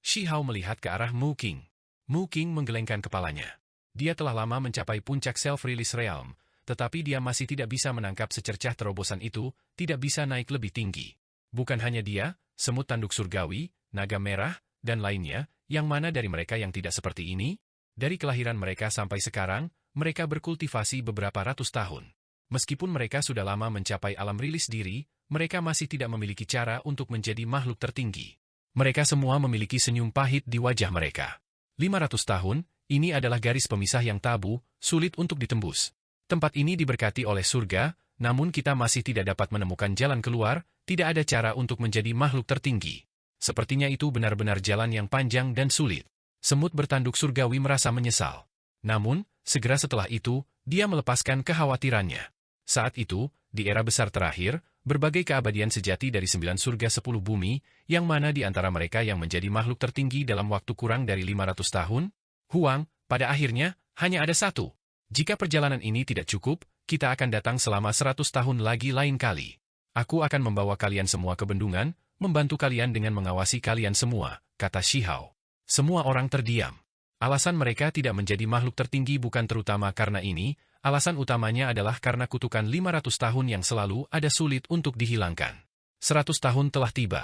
Shi Hao melihat ke arah Mu Qing. Mu Qing menggelengkan kepalanya. Dia telah lama mencapai puncak self-release realm, tetapi dia masih tidak bisa menangkap secercah terobosan itu, tidak bisa naik lebih tinggi. Bukan hanya dia, semut tanduk surgawi, naga merah, dan lainnya, yang mana dari mereka yang tidak seperti ini? Dari kelahiran mereka sampai sekarang, mereka berkultivasi beberapa ratus tahun. Meskipun mereka sudah lama mencapai alam rilis diri, mereka masih tidak memiliki cara untuk menjadi makhluk tertinggi. Mereka semua memiliki senyum pahit di wajah mereka. 500 tahun, ini adalah garis pemisah yang tabu, sulit untuk ditembus. Tempat ini diberkati oleh surga, namun kita masih tidak dapat menemukan jalan keluar, tidak ada cara untuk menjadi makhluk tertinggi. Sepertinya itu benar-benar jalan yang panjang dan sulit. Semut bertanduk surgawi merasa menyesal. Namun, segera setelah itu, dia melepaskan kekhawatirannya. Saat itu, di era besar terakhir, berbagai keabadian sejati dari 9 surga 10 bumi, yang mana di antara mereka yang menjadi makhluk tertinggi dalam waktu kurang dari 500 tahun? Huang, pada akhirnya, hanya ada satu. Jika perjalanan ini tidak cukup, kita akan datang selama 100 tahun lagi lain kali. Aku akan membawa kalian semua ke bendungan, membantu kalian dengan mengawasi kalian semua, kata Shi Hao. Semua orang terdiam. Alasan mereka tidak menjadi makhluk tertinggi bukan terutama karena ini, alasan utamanya adalah karena kutukan 500 tahun yang selalu ada sulit untuk dihilangkan. 100 tahun telah tiba.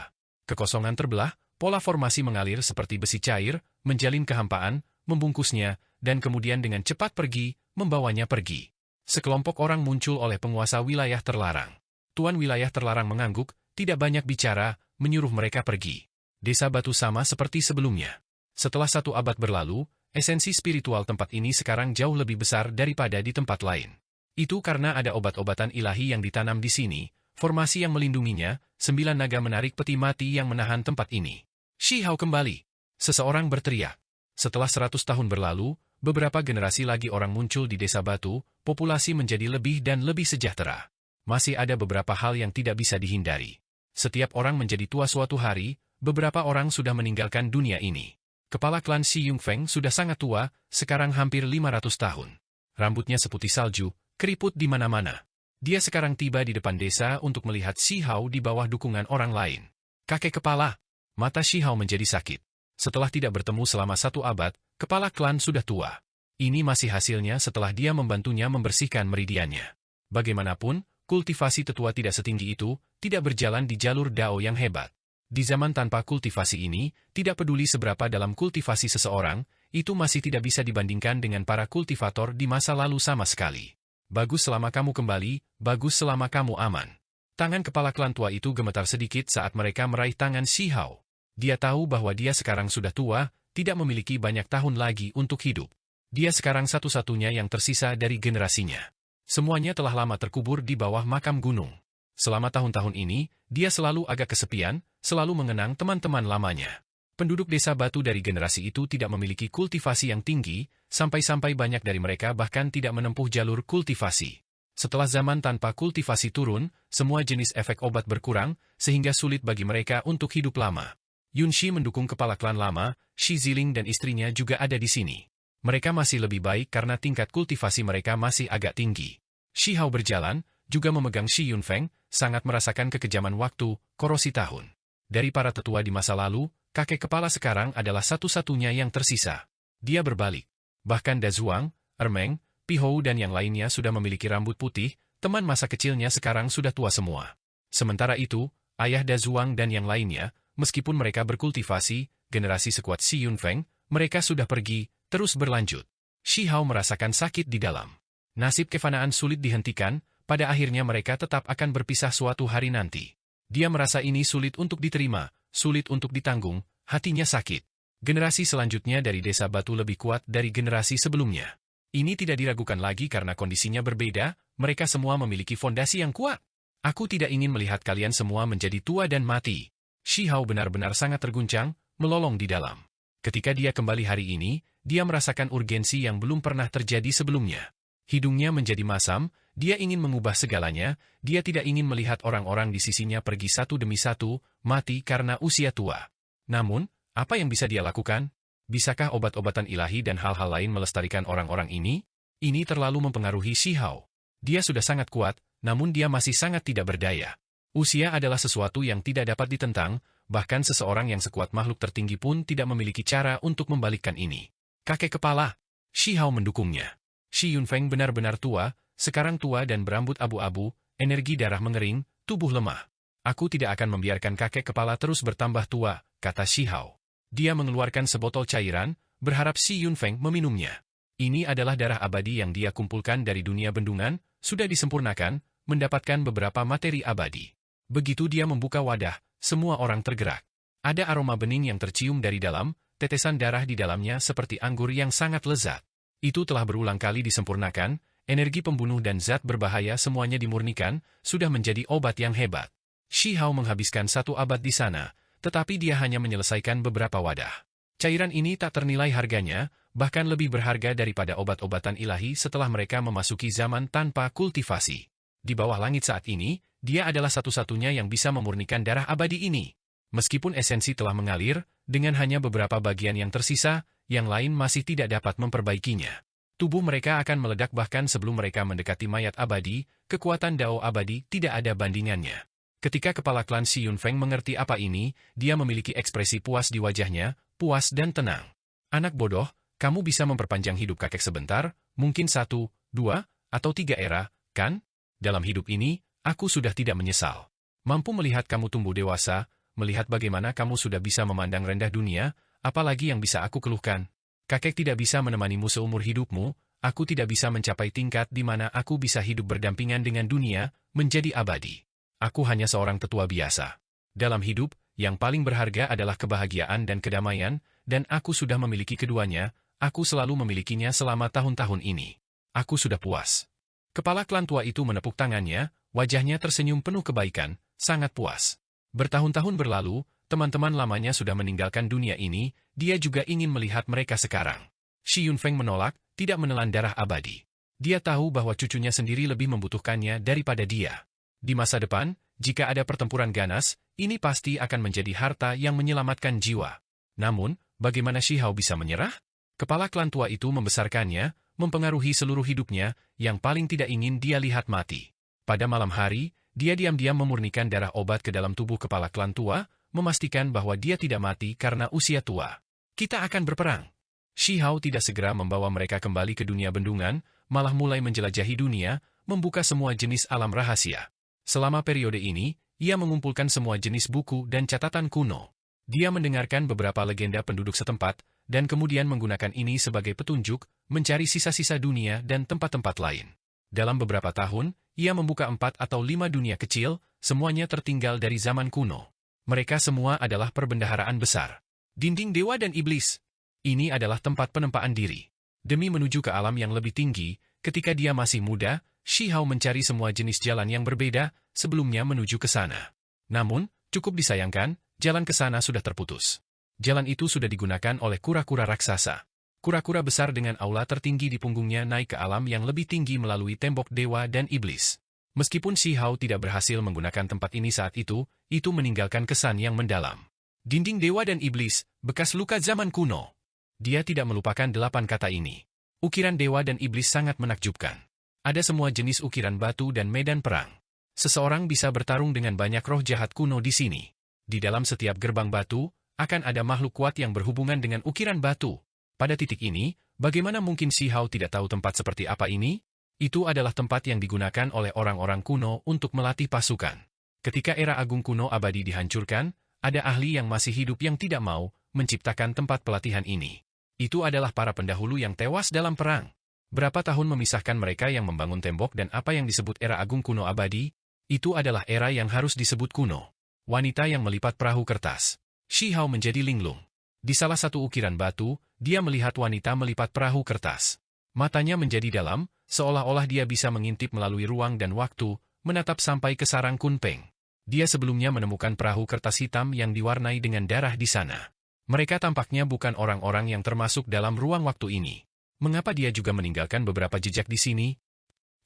Kekosongan terbelah, pola formasi mengalir seperti besi cair, menjalin kehampaan, membungkusnya, dan kemudian dengan cepat pergi, membawanya pergi. Sekelompok orang muncul oleh penguasa wilayah terlarang. Tuan wilayah terlarang mengangguk, tidak banyak bicara, menyuruh mereka pergi. Desa batu sama seperti sebelumnya. Setelah 1 abad berlalu, esensi spiritual tempat ini sekarang jauh lebih besar daripada di tempat lain. Itu karena ada obat-obatan ilahi yang ditanam di sini, formasi yang melindunginya, 9 naga menarik peti mati yang menahan tempat ini. Shi Hao kembali. Seseorang berteriak. Setelah 100 tahun berlalu, beberapa generasi lagi orang muncul di Desa Batu, populasi menjadi lebih dan lebih sejahtera. Masih ada beberapa hal yang tidak bisa dihindari. Setiap orang menjadi tua suatu hari, beberapa orang sudah meninggalkan dunia ini. Kepala klan Xi Yunfeng sudah sangat tua, sekarang hampir 500 tahun. Rambutnya seputih salju, keriput di mana-mana. Dia sekarang tiba di depan desa untuk melihat Xi Hao di bawah dukungan orang lain. Kakek kepala. Mata Xi Hao menjadi sakit. Setelah tidak bertemu selama 1 abad, kepala klan sudah tua. Ini masih hasilnya setelah dia membantunya membersihkan meridiannya. Bagaimanapun, kultivasi tetua tidak setinggi itu, tidak berjalan di jalur Dao yang hebat. Di zaman tanpa kultivasi ini, tidak peduli seberapa dalam kultivasi seseorang, itu masih tidak bisa dibandingkan dengan para kultivator di masa lalu sama sekali. Bagus selama kamu kembali, bagus selama kamu aman. Tangan kepala klan tua itu gemetar sedikit saat mereka meraih tangan Xi Hao. Dia tahu bahwa dia sekarang sudah tua, tidak memiliki banyak tahun lagi untuk hidup. Dia sekarang satu-satunya yang tersisa dari generasinya. Semuanya telah lama terkubur di bawah makam gunung. Selama tahun-tahun ini, dia selalu agak kesepian, selalu mengenang teman-teman lamanya. Penduduk Desa Batu dari generasi itu tidak memiliki kultivasi yang tinggi, sampai-sampai banyak dari mereka bahkan tidak menempuh jalur kultivasi. Setelah zaman tanpa kultivasi turun, semua jenis efek obat berkurang, sehingga sulit bagi mereka untuk hidup lama. Yunshi mendukung kepala klan lama, Shi Ziling dan istrinya juga ada di sini. Mereka masih lebih baik karena tingkat kultivasi mereka masih agak tinggi. Xi Hao berjalan, juga memegang Xi Yunfeng, sangat merasakan kekejaman waktu, korosi tahun. Dari para tetua di masa lalu, kakek kepala sekarang adalah satu-satunya yang tersisa. Dia berbalik. Bahkan Da Zhuang, Ermeng, Pihou dan yang lainnya sudah memiliki rambut putih, teman masa kecilnya sekarang sudah tua semua. Sementara itu, ayah Da Zhuang dan yang lainnya, meskipun mereka berkultivasi, generasi sekuat Xi Yunfeng, mereka sudah pergi, terus berlanjut. Xi Hao merasakan sakit di dalam. Nasib kefanaan sulit dihentikan, pada akhirnya mereka tetap akan berpisah suatu hari nanti. Dia merasa ini sulit untuk diterima, sulit untuk ditanggung, hatinya sakit. Generasi selanjutnya dari Desa Batu lebih kuat dari generasi sebelumnya. Ini tidak diragukan lagi karena kondisinya berbeda, mereka semua memiliki fondasi yang kuat. Aku tidak ingin melihat kalian semua menjadi tua dan mati. Xi Hao benar-benar sangat terguncang, melolong di dalam. Ketika dia kembali hari ini, dia merasakan urgensi yang belum pernah terjadi sebelumnya. Hidungnya menjadi masam, dia ingin mengubah segalanya, dia tidak ingin melihat orang-orang di sisinya pergi satu demi satu, mati karena usia tua. Namun, apa yang bisa dia lakukan? Bisakah obat-obatan ilahi dan hal-hal lain melestarikan orang-orang ini? Ini terlalu mempengaruhi Xi Hao. Dia sudah sangat kuat, namun dia masih sangat tidak berdaya. Usia adalah sesuatu yang tidak dapat ditentang, bahkan seseorang yang sekuat makhluk tertinggi pun tidak memiliki cara untuk membalikkan ini. Kakek kepala, Xi Hao mendukungnya. Xi Yunfeng benar-benar tua, sekarang tua dan berambut abu-abu, energi darah mengering, tubuh lemah. Aku tidak akan membiarkan kakek kepala terus bertambah tua, kata Xi Hao. Dia mengeluarkan sebotol cairan, berharap Xi Yunfeng meminumnya. Ini adalah darah abadi yang dia kumpulkan dari dunia bendungan, sudah disempurnakan, mendapatkan beberapa materi abadi. Begitu dia membuka wadah, semua orang tergerak. Ada aroma bening yang tercium dari dalam, tetesan darah di dalamnya seperti anggur yang sangat lezat. Itu telah berulang kali disempurnakan, energi pembunuh dan zat berbahaya semuanya dimurnikan, sudah menjadi obat yang hebat. Xi Hao menghabiskan 1 abad di sana, tetapi dia hanya menyelesaikan beberapa wadah. Cairan ini tak ternilai harganya, bahkan lebih berharga daripada obat-obatan ilahi setelah mereka memasuki zaman tanpa kultivasi. Di bawah langit saat ini, dia adalah satu-satunya yang bisa memurnikan darah abadi ini. Meskipun esensi telah mengalir, dengan hanya beberapa bagian yang tersisa, yang lain masih tidak dapat memperbaikinya. Tubuh mereka akan meledak bahkan sebelum mereka mendekati mayat abadi, kekuatan Dao abadi tidak ada bandingannya. Ketika kepala klan Xi Yunfeng mengerti apa ini, dia memiliki ekspresi puas di wajahnya, puas dan tenang. Anak bodoh, kamu bisa memperpanjang hidup kakek sebentar, mungkin 1, 2, atau 3 era, kan? Dalam hidup ini, aku sudah tidak menyesal. Mampu melihat kamu tumbuh dewasa, melihat bagaimana kamu sudah bisa memandang rendah dunia, apalagi yang bisa aku keluhkan. Kakek tidak bisa menemanimu seumur hidupmu, aku tidak bisa mencapai tingkat di mana aku bisa hidup berdampingan dengan dunia, menjadi abadi. Aku hanya seorang tetua biasa. Dalam hidup, yang paling berharga adalah kebahagiaan dan kedamaian, dan aku sudah memiliki keduanya, aku selalu memilikinya selama tahun-tahun ini. Aku sudah puas. Kepala klan tua itu menepuk tangannya, wajahnya tersenyum penuh kebaikan, sangat puas. Bertahun-tahun berlalu, Teman-teman lamanya sudah meninggalkan dunia ini, dia juga ingin melihat mereka sekarang. Shi Yunfeng menolak, tidak menelan darah abadi. Dia tahu bahwa cucunya sendiri lebih membutuhkannya daripada dia. Di masa depan, jika ada pertempuran ganas, ini pasti akan menjadi harta yang menyelamatkan jiwa. Namun, bagaimana Shi Hao bisa menyerah? Kepala klan tua itu membesarkannya, mempengaruhi seluruh hidupnya, yang paling tidak ingin dia lihat mati. Pada malam hari, dia diam-diam memurnikan darah obat ke dalam tubuh kepala klan tua, memastikan bahwa dia tidak mati karena usia tua. Kita akan berperang. Shi Hao tidak segera membawa mereka kembali ke dunia bendungan, malah mulai menjelajahi dunia, membuka semua jenis alam rahasia. Selama periode ini, ia mengumpulkan semua jenis buku dan catatan kuno. Dia mendengarkan beberapa legenda penduduk setempat, dan kemudian menggunakan ini sebagai petunjuk, mencari sisa-sisa dunia dan tempat-tempat lain. Dalam beberapa tahun, ia membuka 4 atau 5 dunia kecil, semuanya tertinggal dari zaman kuno. Mereka semua adalah perbendaharaan besar. Dinding dewa dan iblis. Ini adalah tempat penempaan diri. Demi menuju ke alam yang lebih tinggi, ketika dia masih muda, Shi Hao mencari semua jenis jalan yang berbeda, sebelumnya menuju ke sana. Namun, cukup disayangkan, jalan ke sana sudah terputus. Jalan itu sudah digunakan oleh kura-kura raksasa. Kura-kura besar dengan aula tertinggi di punggungnya naik ke alam yang lebih tinggi melalui tembok dewa dan iblis. Meskipun Shi Hao tidak berhasil menggunakan tempat ini saat itu meninggalkan kesan yang mendalam. Dinding dewa dan iblis, bekas luka zaman kuno. Dia tidak melupakan 8 kata ini. Ukiran dewa dan iblis sangat menakjubkan. Ada semua jenis ukiran batu dan medan perang. Seseorang bisa bertarung dengan banyak roh jahat kuno di sini. Di dalam setiap gerbang batu, akan ada makhluk kuat yang berhubungan dengan ukiran batu. Pada titik ini, bagaimana mungkin Shi Hao tidak tahu tempat seperti apa ini? Itu adalah tempat yang digunakan oleh orang-orang kuno untuk melatih pasukan. Ketika era agung kuno abadi dihancurkan, ada ahli yang masih hidup yang tidak mau menciptakan tempat pelatihan ini. Itu adalah para pendahulu yang tewas dalam perang. Berapa tahun memisahkan mereka yang membangun tembok dan apa yang disebut era agung kuno abadi? Itu adalah era yang harus disebut kuno. Wanita yang melipat perahu kertas. Shi Hao menjadi linglung. Di salah satu ukiran batu, dia melihat wanita melipat perahu kertas. Matanya menjadi dalam, seolah-olah dia bisa mengintip melalui ruang dan waktu, menatap sampai ke sarang Kunpeng. Dia sebelumnya menemukan perahu kertas hitam yang diwarnai dengan darah di sana. Mereka tampaknya bukan orang-orang yang termasuk dalam ruang waktu ini. Mengapa dia juga meninggalkan beberapa jejak di sini?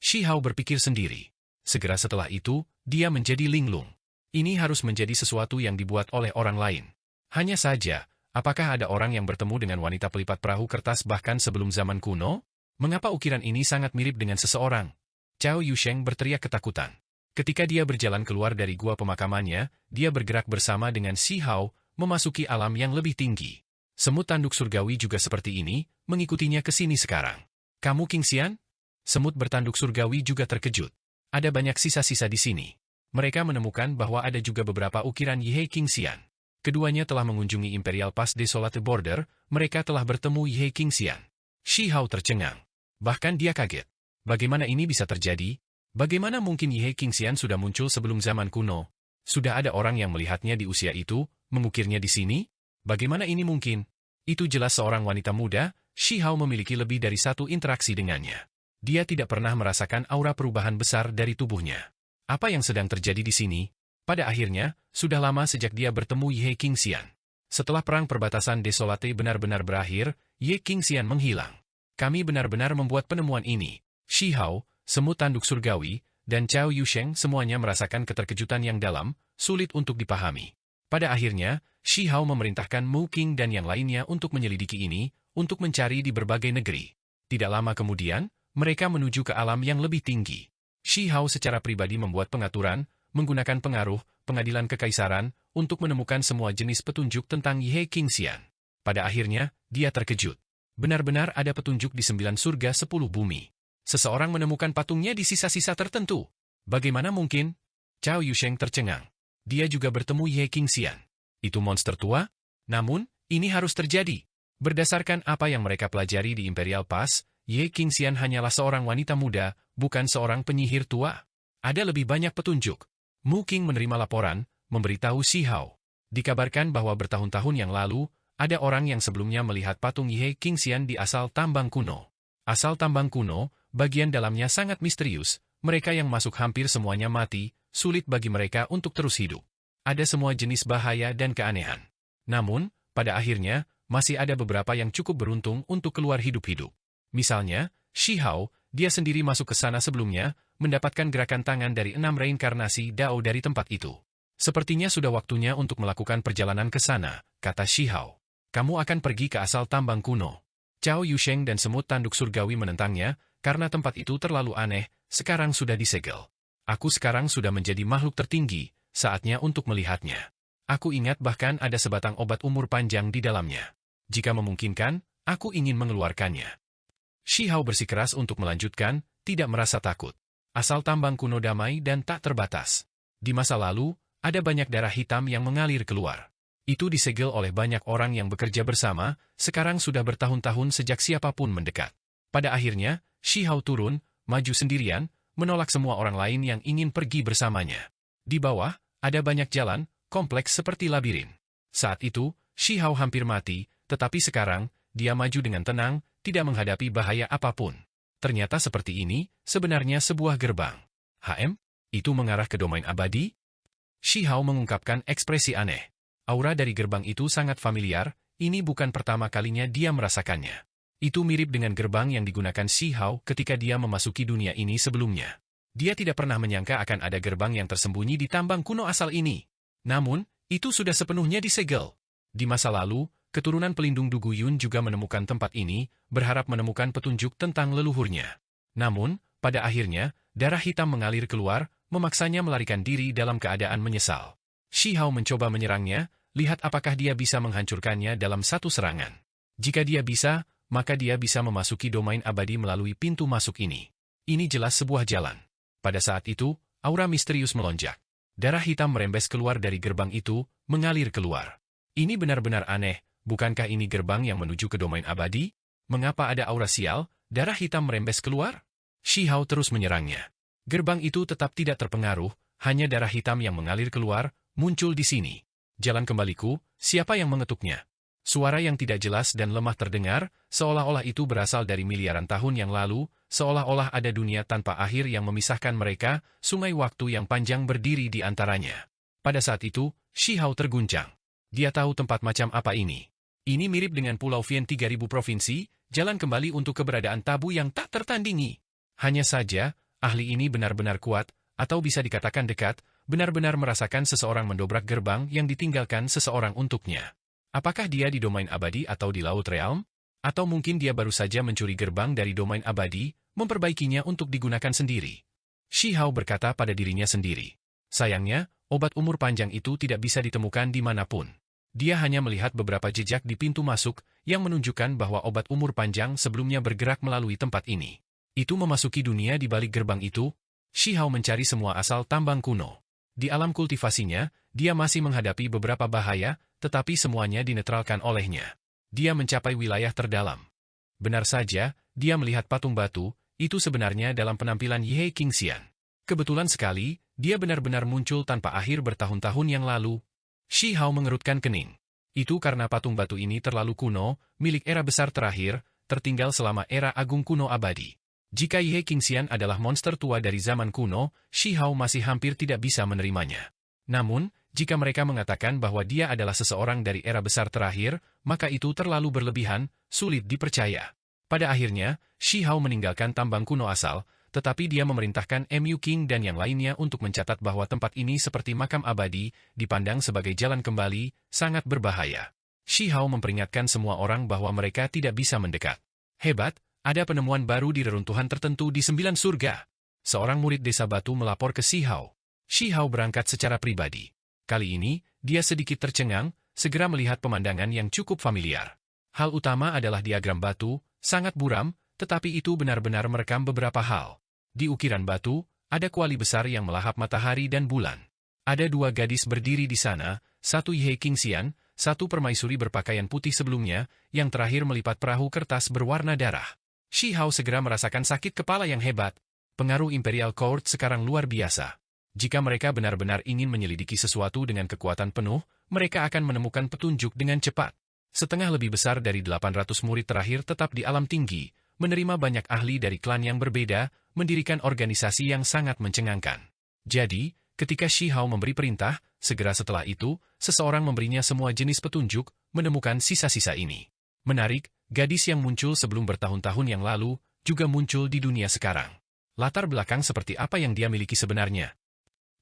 Shi Hao berpikir sendiri. Segera setelah itu, dia menjadi linglung. Ini harus menjadi sesuatu yang dibuat oleh orang lain. Hanya saja, apakah ada orang yang bertemu dengan wanita pelipat perahu kertas bahkan sebelum zaman kuno? Mengapa ukiran ini sangat mirip dengan seseorang? Cao Yusheng berteriak ketakutan. Ketika dia berjalan keluar dari gua pemakamannya, dia bergerak bersama dengan Shi Hao, memasuki alam yang lebih tinggi. Semut tanduk surgawi juga seperti ini, mengikutinya ke sini sekarang. Kamu King Xian? Semut bertanduk surgawi juga terkejut. Ada banyak sisa-sisa di sini. Mereka menemukan bahwa ada juga beberapa ukiran Yihei King Xian. Keduanya telah mengunjungi Imperial Pass Desolate Border, mereka telah bertemu Yihei King Xian. Shi Hao tercengang. Bahkan dia kaget. Bagaimana ini bisa terjadi? Bagaimana mungkin Yihei King Xian sudah muncul sebelum zaman kuno? Sudah ada orang yang melihatnya di usia itu, mengukirnya di sini? Bagaimana ini mungkin? Itu jelas seorang wanita muda, Shi Hao memiliki lebih dari satu interaksi dengannya. Dia tidak pernah merasakan aura perubahan besar dari tubuhnya. Apa yang sedang terjadi di sini? Pada akhirnya, sudah lama sejak dia bertemu Yihei King Xian. Setelah perang perbatasan Desolate benar-benar berakhir, Yihei King Xian menghilang. Kami benar-benar membuat penemuan ini. Shi Hao, semut tanduk surgawi, dan Cao Yusheng semuanya merasakan keterkejutan yang dalam, sulit untuk dipahami. Pada akhirnya, Shi Hao memerintahkan Mu Qing dan yang lainnya untuk menyelidiki ini, untuk mencari di berbagai negeri. Tidak lama kemudian, mereka menuju ke alam yang lebih tinggi. Shi Hao secara pribadi membuat pengaturan, menggunakan pengaruh, pengadilan kekaisaran, untuk menemukan semua jenis petunjuk tentang Yihei King Xian. Pada akhirnya, dia terkejut. Benar-benar ada petunjuk di 9 surga 10 bumi. Seseorang menemukan patungnya di sisa-sisa tertentu. Bagaimana mungkin? Cao Yusheng tercengang. Dia juga bertemu Yihei King Xian. Itu monster tua? Namun, ini harus terjadi. Berdasarkan apa yang mereka pelajari di Imperial Pass, Yihei King Xian hanyalah seorang wanita muda, bukan seorang penyihir tua. Ada lebih banyak petunjuk. Mu Qing menerima laporan, memberitahu Shi Hao. Dikabarkan bahwa bertahun-tahun yang lalu, ada orang yang sebelumnya melihat patung Yihei King Xian di asal tambang kuno. Asal tambang kuno, bagian dalamnya sangat misterius, mereka yang masuk hampir semuanya mati, sulit bagi mereka untuk terus hidup. ada semua jenis bahaya dan keanehan. Namun, pada akhirnya, masih ada beberapa yang cukup beruntung untuk keluar hidup-hidup. Misalnya, Shi Hao, dia sendiri masuk ke sana sebelumnya, mendapatkan gerakan tangan dari 6 reinkarnasi Dao dari tempat itu. Sepertinya sudah waktunya untuk melakukan perjalanan ke sana, kata Shi Hao. Kamu akan pergi ke asal tambang kuno. Cao Yusheng dan semut tanduk surgawi menentangnya, karena tempat itu terlalu aneh, sekarang sudah disegel. Aku sekarang sudah menjadi makhluk tertinggi, saatnya untuk melihatnya. Aku ingat bahkan ada sebatang obat umur panjang di dalamnya. Jika memungkinkan, aku ingin mengeluarkannya. Shi Hao bersikeras untuk melanjutkan, tidak merasa takut. Asal tambang kuno damai dan tak terbatas. Di masa lalu, ada banyak darah hitam yang mengalir keluar. Itu disegel oleh banyak orang yang bekerja bersama, sekarang sudah bertahun-tahun sejak siapapun mendekat. Pada akhirnya, Shi Hao turun, maju sendirian, menolak semua orang lain yang ingin pergi bersamanya. Di bawah, ada banyak jalan, kompleks seperti labirin. Saat itu, Shi Hao hampir mati, tetapi sekarang, dia maju dengan tenang, tidak menghadapi bahaya apapun. Ternyata seperti ini, sebenarnya sebuah gerbang. Itu mengarah ke domain abadi? Shi Hao mengungkapkan ekspresi aneh. Aura dari gerbang itu sangat familiar, ini bukan pertama kalinya dia merasakannya. Itu mirip dengan gerbang yang digunakan Shi Hao ketika dia memasuki dunia ini sebelumnya. Dia tidak pernah menyangka akan ada gerbang yang tersembunyi di tambang kuno asal ini. Namun, itu sudah sepenuhnya disegel. Di masa lalu, keturunan pelindung Du Guyun juga menemukan tempat ini, berharap menemukan petunjuk tentang leluhurnya. Namun, pada akhirnya, darah hitam mengalir keluar, memaksanya melarikan diri dalam keadaan menyesal. Shi Hao mencoba menyerangnya, lihat apakah dia bisa menghancurkannya dalam satu serangan. Jika dia bisa, maka dia bisa memasuki domain abadi melalui pintu masuk ini. Ini jelas sebuah jalan. Pada saat itu, aura misterius melonjak. Darah hitam merembes keluar dari gerbang itu, mengalir keluar. Ini benar-benar aneh, bukankah ini gerbang yang menuju ke domain abadi? Mengapa ada aura sial, darah hitam merembes keluar? Shi Hao terus menyerangnya. Gerbang itu tetap tidak terpengaruh, hanya darah hitam yang mengalir keluar, muncul di sini. Jalan kembaliku, siapa yang mengetuknya? Suara yang tidak jelas dan lemah terdengar, seolah-olah itu berasal dari miliaran tahun yang lalu, seolah-olah ada dunia tanpa akhir yang memisahkan mereka, sungai waktu yang panjang berdiri di antaranya. Pada saat itu, Shi Hao terguncang. Dia tahu tempat macam apa ini. Ini mirip dengan Pulau Vian 3000 provinsi, jalan kembali untuk keberadaan tabu yang tak tertandingi. Hanya saja, ahli ini benar-benar kuat, atau bisa dikatakan dekat, benar-benar merasakan seseorang mendobrak gerbang yang ditinggalkan seseorang untuknya. Apakah dia di domain abadi atau di Laut Realm? Atau mungkin dia baru saja mencuri gerbang dari domain abadi, memperbaikinya untuk digunakan sendiri. Shi Hao berkata pada dirinya sendiri. Sayangnya, obat umur panjang itu tidak bisa ditemukan dimanapun. Dia hanya melihat beberapa jejak di pintu masuk yang menunjukkan bahwa obat umur panjang sebelumnya bergerak melalui tempat ini. Itu memasuki dunia di balik gerbang itu. Shi Hao mencari semua asal tambang kuno. Di alam kultivasinya, dia masih menghadapi beberapa bahaya, tetapi semuanya dinetralkan olehnya. Dia mencapai wilayah terdalam. Benar saja, dia melihat patung batu, itu sebenarnya dalam penampilan Ye Qingxian. Kebetulan sekali, dia benar-benar muncul tanpa akhir bertahun-tahun yang lalu. Shi Hao mengerutkan kening. Itu karena patung batu ini terlalu kuno, milik era besar terakhir, tertinggal selama era agung kuno abadi. Jika Ye Qingxian adalah monster tua dari zaman kuno, Shi Hao masih hampir tidak bisa menerimanya. Namun, jika mereka mengatakan bahwa dia adalah seseorang dari era besar terakhir, maka itu terlalu berlebihan, sulit dipercaya. Pada akhirnya, Shi Hao meninggalkan tambang kuno asal, tetapi dia memerintahkan Mu King dan yang lainnya untuk mencatat bahwa tempat ini seperti makam abadi, dipandang sebagai jalan kembali, sangat berbahaya. Shi Hao memperingatkan semua orang bahwa mereka tidak bisa mendekat. Hebat! Ada penemuan baru di reruntuhan tertentu di 9 surga. Seorang murid desa batu melapor ke Shi Hao. Shi Hao berangkat secara pribadi. Kali ini, dia sedikit tercengang, segera melihat pemandangan yang cukup familiar. Hal utama adalah diagram batu, sangat buram, tetapi itu benar-benar merekam beberapa hal. Di ukiran batu, ada kuali besar yang melahap matahari dan bulan. Ada 2 gadis berdiri di sana, satu Ye Qingxian, satu permaisuri berpakaian putih sebelumnya, yang terakhir melipat perahu kertas berwarna darah. Shi Hao segera merasakan sakit kepala yang hebat. Pengaruh Imperial Court sekarang luar biasa. Jika mereka benar-benar ingin menyelidiki sesuatu dengan kekuatan penuh, mereka akan menemukan petunjuk dengan cepat. Setengah lebih besar dari 800 murid terakhir tetap di alam tinggi, menerima banyak ahli dari klan yang berbeda, mendirikan organisasi yang sangat mencengangkan. Jadi, Ketika Shi Hao memberi perintah, segera setelah itu, seseorang memberinya semua jenis petunjuk, menemukan sisa-sisa ini. Menarik, gadis yang muncul sebelum bertahun-tahun yang lalu, juga muncul di dunia sekarang. Latar belakang seperti apa yang dia miliki sebenarnya?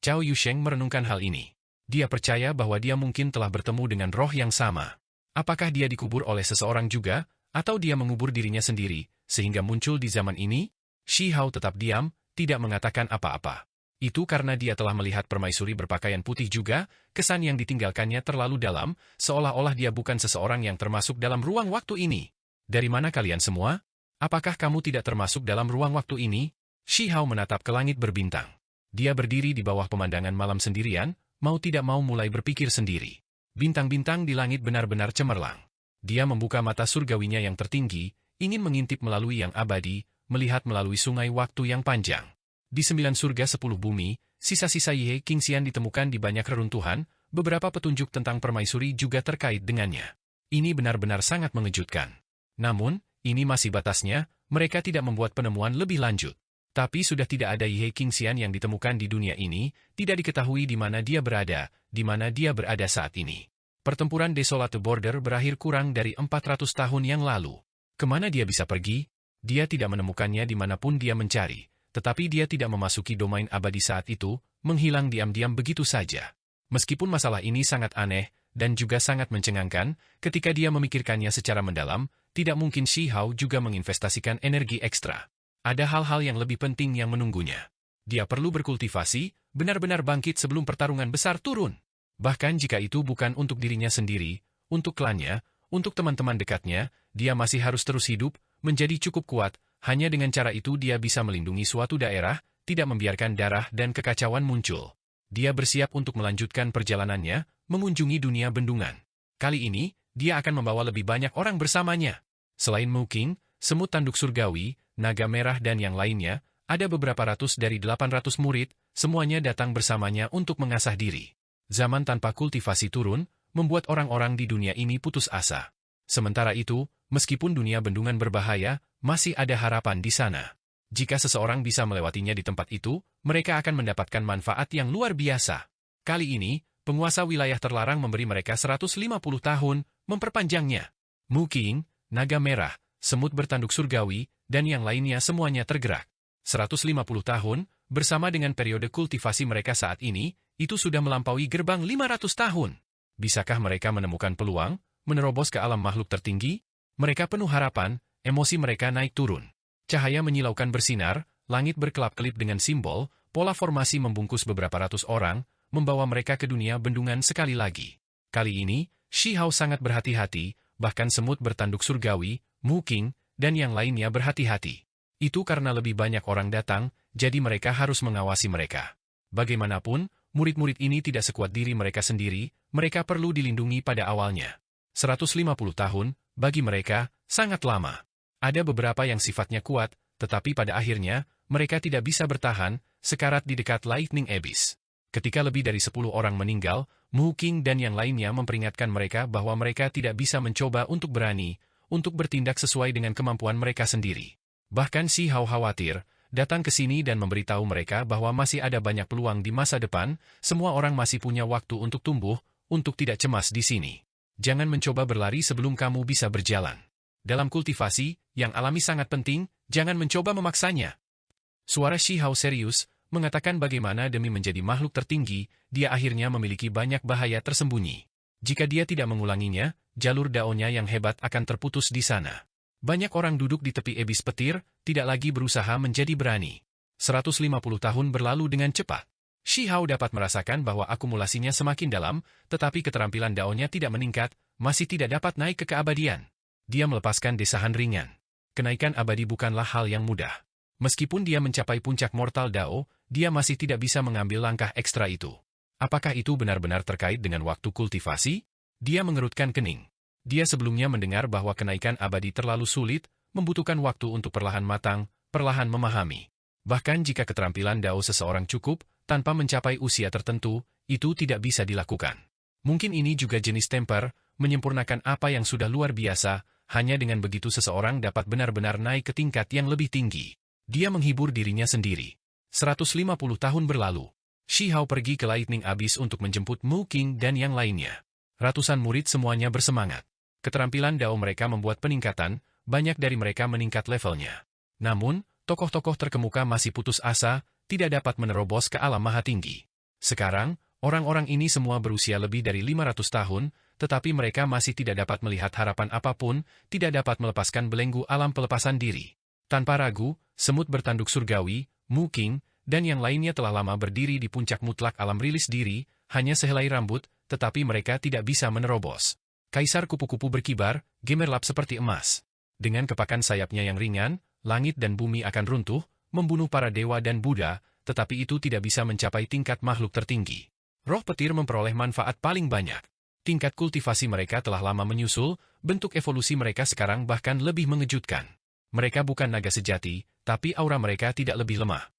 Cao Yusheng merenungkan hal ini. Dia percaya bahwa dia mungkin telah bertemu dengan roh yang sama. Apakah dia dikubur oleh seseorang juga, atau dia mengubur dirinya sendiri, sehingga muncul di zaman ini? Shi Hao tetap diam, tidak mengatakan apa-apa. Itu karena dia telah melihat permaisuri berpakaian putih juga, kesan yang ditinggalkannya terlalu dalam, seolah-olah dia bukan seseorang yang termasuk dalam ruang waktu ini. Dari mana kalian semua? Apakah kamu tidak termasuk dalam ruang waktu ini? Shi Hao menatap ke langit berbintang. Dia berdiri di bawah pemandangan malam sendirian, mau tidak mau mulai berpikir sendiri. Bintang-bintang di langit benar-benar cemerlang. Dia membuka mata surgawinya yang tertinggi, ingin mengintip melalui yang abadi, melihat melalui sungai waktu yang panjang. Di 9 surga 10 bumi, sisa-sisa Ye Qingxian ditemukan di banyak reruntuhan, beberapa petunjuk tentang permaisuri juga terkait dengannya. Ini benar-benar sangat mengejutkan. Namun, ini masih batasnya, mereka tidak membuat penemuan lebih lanjut. Tapi sudah tidak ada Ye Qingxian yang ditemukan di dunia ini, tidak diketahui di mana dia berada saat ini. Pertempuran Desolate Border berakhir kurang dari 400 tahun yang lalu. Kemana dia bisa pergi? Dia tidak menemukannya dimanapun dia mencari. Tetapi dia tidak memasuki domain abadi saat itu, menghilang diam-diam begitu saja. Meskipun masalah ini sangat aneh, dan juga sangat mencengangkan, ketika dia memikirkannya secara mendalam, tidak mungkin Shi Hao juga menginvestasikan energi ekstra. Ada hal-hal yang lebih penting yang menunggunya. Dia perlu berkultivasi, benar-benar bangkit sebelum pertarungan besar turun. Bahkan jika itu bukan untuk dirinya sendiri, untuk klannya, untuk teman-teman dekatnya, dia masih harus terus hidup, menjadi cukup kuat. Hanya dengan cara itu dia bisa melindungi suatu daerah, tidak membiarkan darah dan kekacauan muncul. Dia bersiap untuk melanjutkan perjalanannya, mengunjungi dunia bendungan. Kali ini, dia akan membawa lebih banyak orang bersamanya. Selain Mu Qing, semut tanduk surgawi, naga merah dan yang lainnya, ada beberapa ratus dari 800 murid, semuanya datang bersamanya untuk mengasah diri. Zaman tanpa kultivasi turun, membuat orang-orang di dunia ini putus asa. Sementara itu, meskipun dunia bendungan berbahaya, masih ada harapan di sana. Jika seseorang bisa melewatinya di tempat itu, mereka akan mendapatkan manfaat yang luar biasa. Kali ini, penguasa wilayah terlarang memberi mereka 150 tahun, memperpanjangnya. Mu Qing, naga merah, semut bertanduk surgawi, dan yang lainnya semuanya tergerak. 150 tahun, bersama dengan periode kultivasi mereka saat ini, itu sudah melampaui gerbang 500 tahun. Bisakah mereka menemukan peluang, menerobos ke alam makhluk tertinggi? Mereka penuh harapan, emosi mereka naik turun. Cahaya menyilaukan bersinar, langit berkelap-kelip dengan simbol, pola formasi membungkus beberapa ratus orang, membawa mereka ke dunia bendungan sekali lagi. Kali ini, Shi Hao sangat berhati-hati, bahkan semut bertanduk surgawi, Mu Qing, dan yang lainnya berhati-hati. Itu karena lebih banyak orang datang, jadi mereka harus mengawasi mereka. Bagaimanapun, murid-murid ini tidak sekuat diri mereka sendiri, mereka perlu dilindungi pada awalnya. 150 tahun, bagi mereka, sangat lama. Ada beberapa yang sifatnya kuat, tetapi pada akhirnya, mereka tidak bisa bertahan, sekarat di dekat Lightning Abyss. Ketika lebih dari 10 orang meninggal, Mu Qing dan yang lainnya memperingatkan mereka bahwa mereka tidak bisa mencoba untuk berani, untuk bertindak sesuai dengan kemampuan mereka sendiri. Bahkan Shi Hao khawatir, datang ke sini dan memberitahu mereka bahwa masih ada banyak peluang di masa depan, semua orang masih punya waktu untuk tumbuh, untuk tidak cemas di sini. Jangan mencoba berlari sebelum kamu bisa berjalan. Dalam kultivasi, yang alami sangat penting, jangan mencoba memaksanya. Suara Shi Hao serius, mengatakan bagaimana demi menjadi makhluk tertinggi, dia akhirnya memiliki banyak bahaya tersembunyi. Jika dia tidak mengulanginya, jalur daonya yang hebat akan terputus di sana. Banyak orang duduk di tepi ebis petir, tidak lagi berusaha menjadi berani. 150 tahun berlalu dengan cepat. Shi Hao dapat merasakan bahwa akumulasinya semakin dalam, tetapi keterampilan daonya tidak meningkat, masih tidak dapat naik ke keabadian. Dia melepaskan desahan ringan. Kenaikan abadi bukanlah hal yang mudah. Meskipun dia mencapai puncak mortal dao, dia masih tidak bisa mengambil langkah ekstra itu. Apakah itu benar-benar terkait dengan waktu kultivasi? Dia mengerutkan kening. Dia sebelumnya mendengar bahwa kenaikan abadi terlalu sulit, membutuhkan waktu untuk perlahan matang, perlahan memahami. Bahkan jika keterampilan dao seseorang cukup, tanpa mencapai usia tertentu, itu tidak bisa dilakukan. Mungkin ini juga jenis temper, menyempurnakan apa yang sudah luar biasa, hanya dengan begitu seseorang dapat benar-benar naik ke tingkat yang lebih tinggi. Dia menghibur dirinya sendiri. 150 tahun berlalu. Shi Hao pergi ke Lightning Abyss untuk menjemput Mu Qing dan yang lainnya. Ratusan murid semuanya bersemangat. Keterampilan Dao mereka membuat peningkatan, banyak dari mereka meningkat levelnya. Namun, tokoh-tokoh terkemuka masih putus asa, tidak dapat menerobos ke alam maha tinggi. Sekarang, orang-orang ini semua berusia lebih dari 500 tahun, tetapi mereka masih tidak dapat melihat harapan apapun, tidak dapat melepaskan belenggu alam pelepasan diri. Tanpa ragu, semut bertanduk surgawi, Mu Qing, dan yang lainnya telah lama berdiri di puncak mutlak alam rilis diri, hanya sehelai rambut, tetapi mereka tidak bisa menerobos. Kaisar kupu-kupu berkibar, gemerlap seperti emas. Dengan kepakan sayapnya yang ringan, langit dan bumi akan runtuh, membunuh para dewa dan Buddha, tetapi itu tidak bisa mencapai tingkat makhluk tertinggi. Roh petir memperoleh manfaat paling banyak. Tingkat kultivasi mereka telah lama menyusul, bentuk evolusi mereka sekarang bahkan lebih mengejutkan. Mereka bukan naga sejati, tapi aura mereka tidak lebih lemah.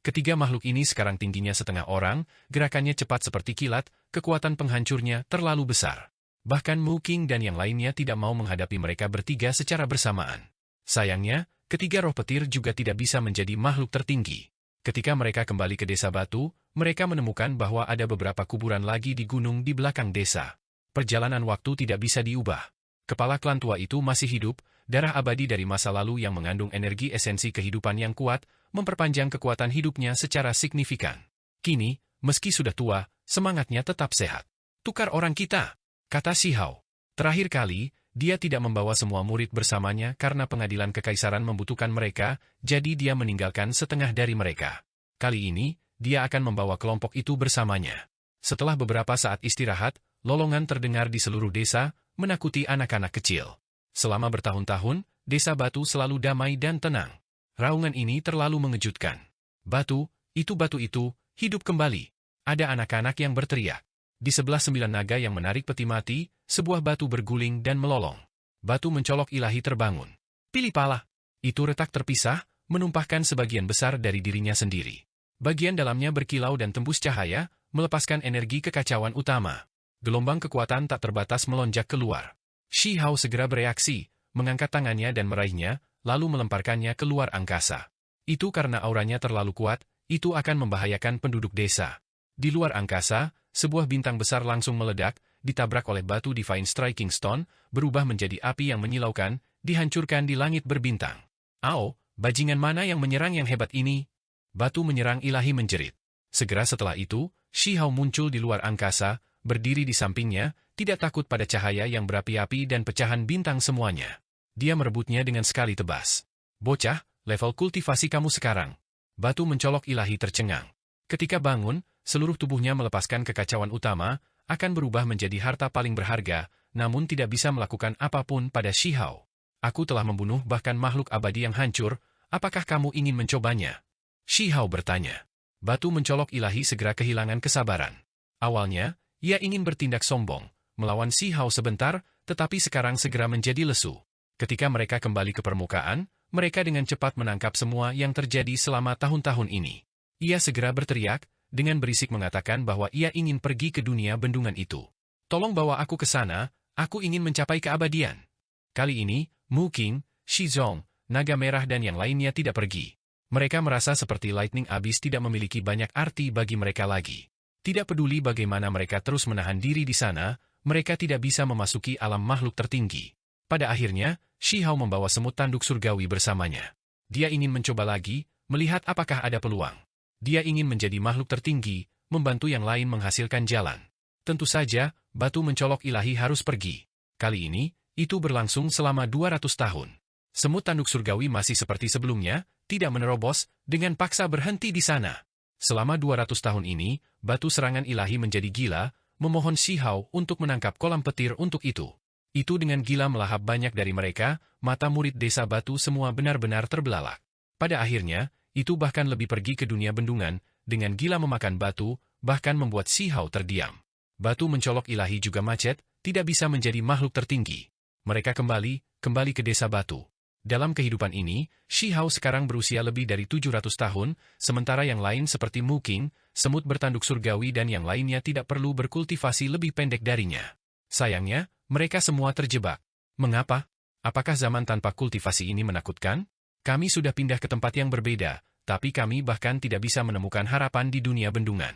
Ketiga makhluk ini sekarang tingginya setengah orang, gerakannya cepat seperti kilat, kekuatan penghancurnya terlalu besar. Bahkan Mu Qing dan yang lainnya tidak mau menghadapi mereka bertiga secara bersamaan. Sayangnya, ketiga roh petir juga tidak bisa menjadi makhluk tertinggi. Ketika mereka kembali ke desa batu, mereka menemukan bahwa ada beberapa kuburan lagi di gunung di belakang desa. Perjalanan waktu tidak bisa diubah. Kepala klan tua itu masih hidup, darah abadi dari masa lalu yang mengandung energi esensi kehidupan yang kuat, memperpanjang kekuatan hidupnya secara signifikan. Kini, meski sudah tua, semangatnya tetap sehat. "Tukar orang kita," kata Shi Hao. Terakhir kali, dia tidak membawa semua murid bersamanya karena pengadilan kekaisaran membutuhkan mereka, jadi dia meninggalkan setengah dari mereka. Kali ini, dia akan membawa kelompok itu bersamanya. Setelah beberapa saat istirahat, lolongan terdengar di seluruh desa, menakuti anak-anak kecil. Selama bertahun-tahun, desa batu selalu damai dan tenang. Raungan ini terlalu mengejutkan. Batu itu, hidup kembali. Ada anak-anak yang berteriak. Di sebelah 9 naga yang menarik peti mati, sebuah batu berguling dan melolong. Batu mencolok ilahi terbangun. "Pilih pala." Itu retak terpisah, menumpahkan sebagian besar dari dirinya sendiri. Bagian dalamnya berkilau dan tembus cahaya, melepaskan energi kekacauan utama. Gelombang kekuatan tak terbatas melonjak keluar. Shi Hao segera bereaksi, mengangkat tangannya dan meraihnya, lalu melemparkannya keluar angkasa. Itu karena auranya terlalu kuat, itu akan membahayakan penduduk desa. Di luar angkasa, sebuah bintang besar langsung meledak, ditabrak oleh batu Divine Striking Stone, berubah menjadi api yang menyilaukan, dihancurkan di langit berbintang. "Ao, bajingan mana yang menyerang yang hebat ini?" Batu menyerang ilahi menjerit. Segera setelah itu, Shi Hao muncul di luar angkasa, berdiri di sampingnya, tidak takut pada cahaya yang berapi-api dan pecahan bintang semuanya. Dia merebutnya dengan sekali tebas. "Bocah, level kultivasi kamu sekarang." Batu mencolok ilahi tercengang. Ketika bangun, seluruh tubuhnya melepaskan kekacauan utama, akan berubah menjadi harta paling berharga, namun tidak bisa melakukan apapun pada Shi Hao. "Aku telah membunuh bahkan makhluk abadi yang hancur, apakah kamu ingin mencobanya?" Shi Hao bertanya. Batu mencolok ilahi segera kehilangan kesabaran. Awalnya, ia ingin bertindak sombong, melawan Shi Hao sebentar, tetapi sekarang segera menjadi lesu. Ketika mereka kembali ke permukaan, mereka dengan cepat menangkap semua yang terjadi selama tahun-tahun ini. Ia segera berteriak, dengan berisik mengatakan bahwa ia ingin pergi ke dunia bendungan itu. "Tolong bawa aku ke sana, aku ingin mencapai keabadian." Kali ini, Mu Qing, Shi Zong, Naga Merah dan yang lainnya tidak pergi. Mereka merasa seperti Lightning Abyss tidak memiliki banyak arti bagi mereka lagi. Tidak peduli bagaimana mereka terus menahan diri di sana, mereka tidak bisa memasuki alam makhluk tertinggi. Pada akhirnya, Shi Hao membawa semut tanduk surgawi bersamanya. Dia ingin mencoba lagi, melihat apakah ada peluang. Dia ingin menjadi makhluk tertinggi, membantu yang lain menghasilkan jalan. Tentu saja, batu mencolok ilahi harus pergi. Kali ini, itu berlangsung selama 200 tahun. Semut tanduk surgawi masih seperti sebelumnya, tidak menerobos, dengan paksa berhenti di sana. Selama 200 tahun ini, batu serangan ilahi menjadi gila, memohon Shi Hao untuk menangkap kolam petir untuk itu. Itu dengan gila melahap banyak dari mereka, mata murid desa batu semua benar-benar terbelalak. Pada akhirnya, itu bahkan lebih pergi ke dunia bendungan, dengan gila memakan batu, bahkan membuat Shi Hao terdiam. Batu mencolok ilahi juga macet, tidak bisa menjadi makhluk tertinggi. Mereka kembali ke desa batu. Dalam kehidupan ini, Shi Hao sekarang berusia lebih dari 700 tahun, sementara yang lain seperti Mu Qing, semut bertanduk surgawi dan yang lainnya tidak perlu berkultivasi lebih pendek darinya. Sayangnya, mereka semua terjebak. Mengapa? Apakah zaman tanpa kultivasi ini menakutkan? Kami sudah pindah ke tempat yang berbeda, tapi kami bahkan tidak bisa menemukan harapan di dunia bendungan.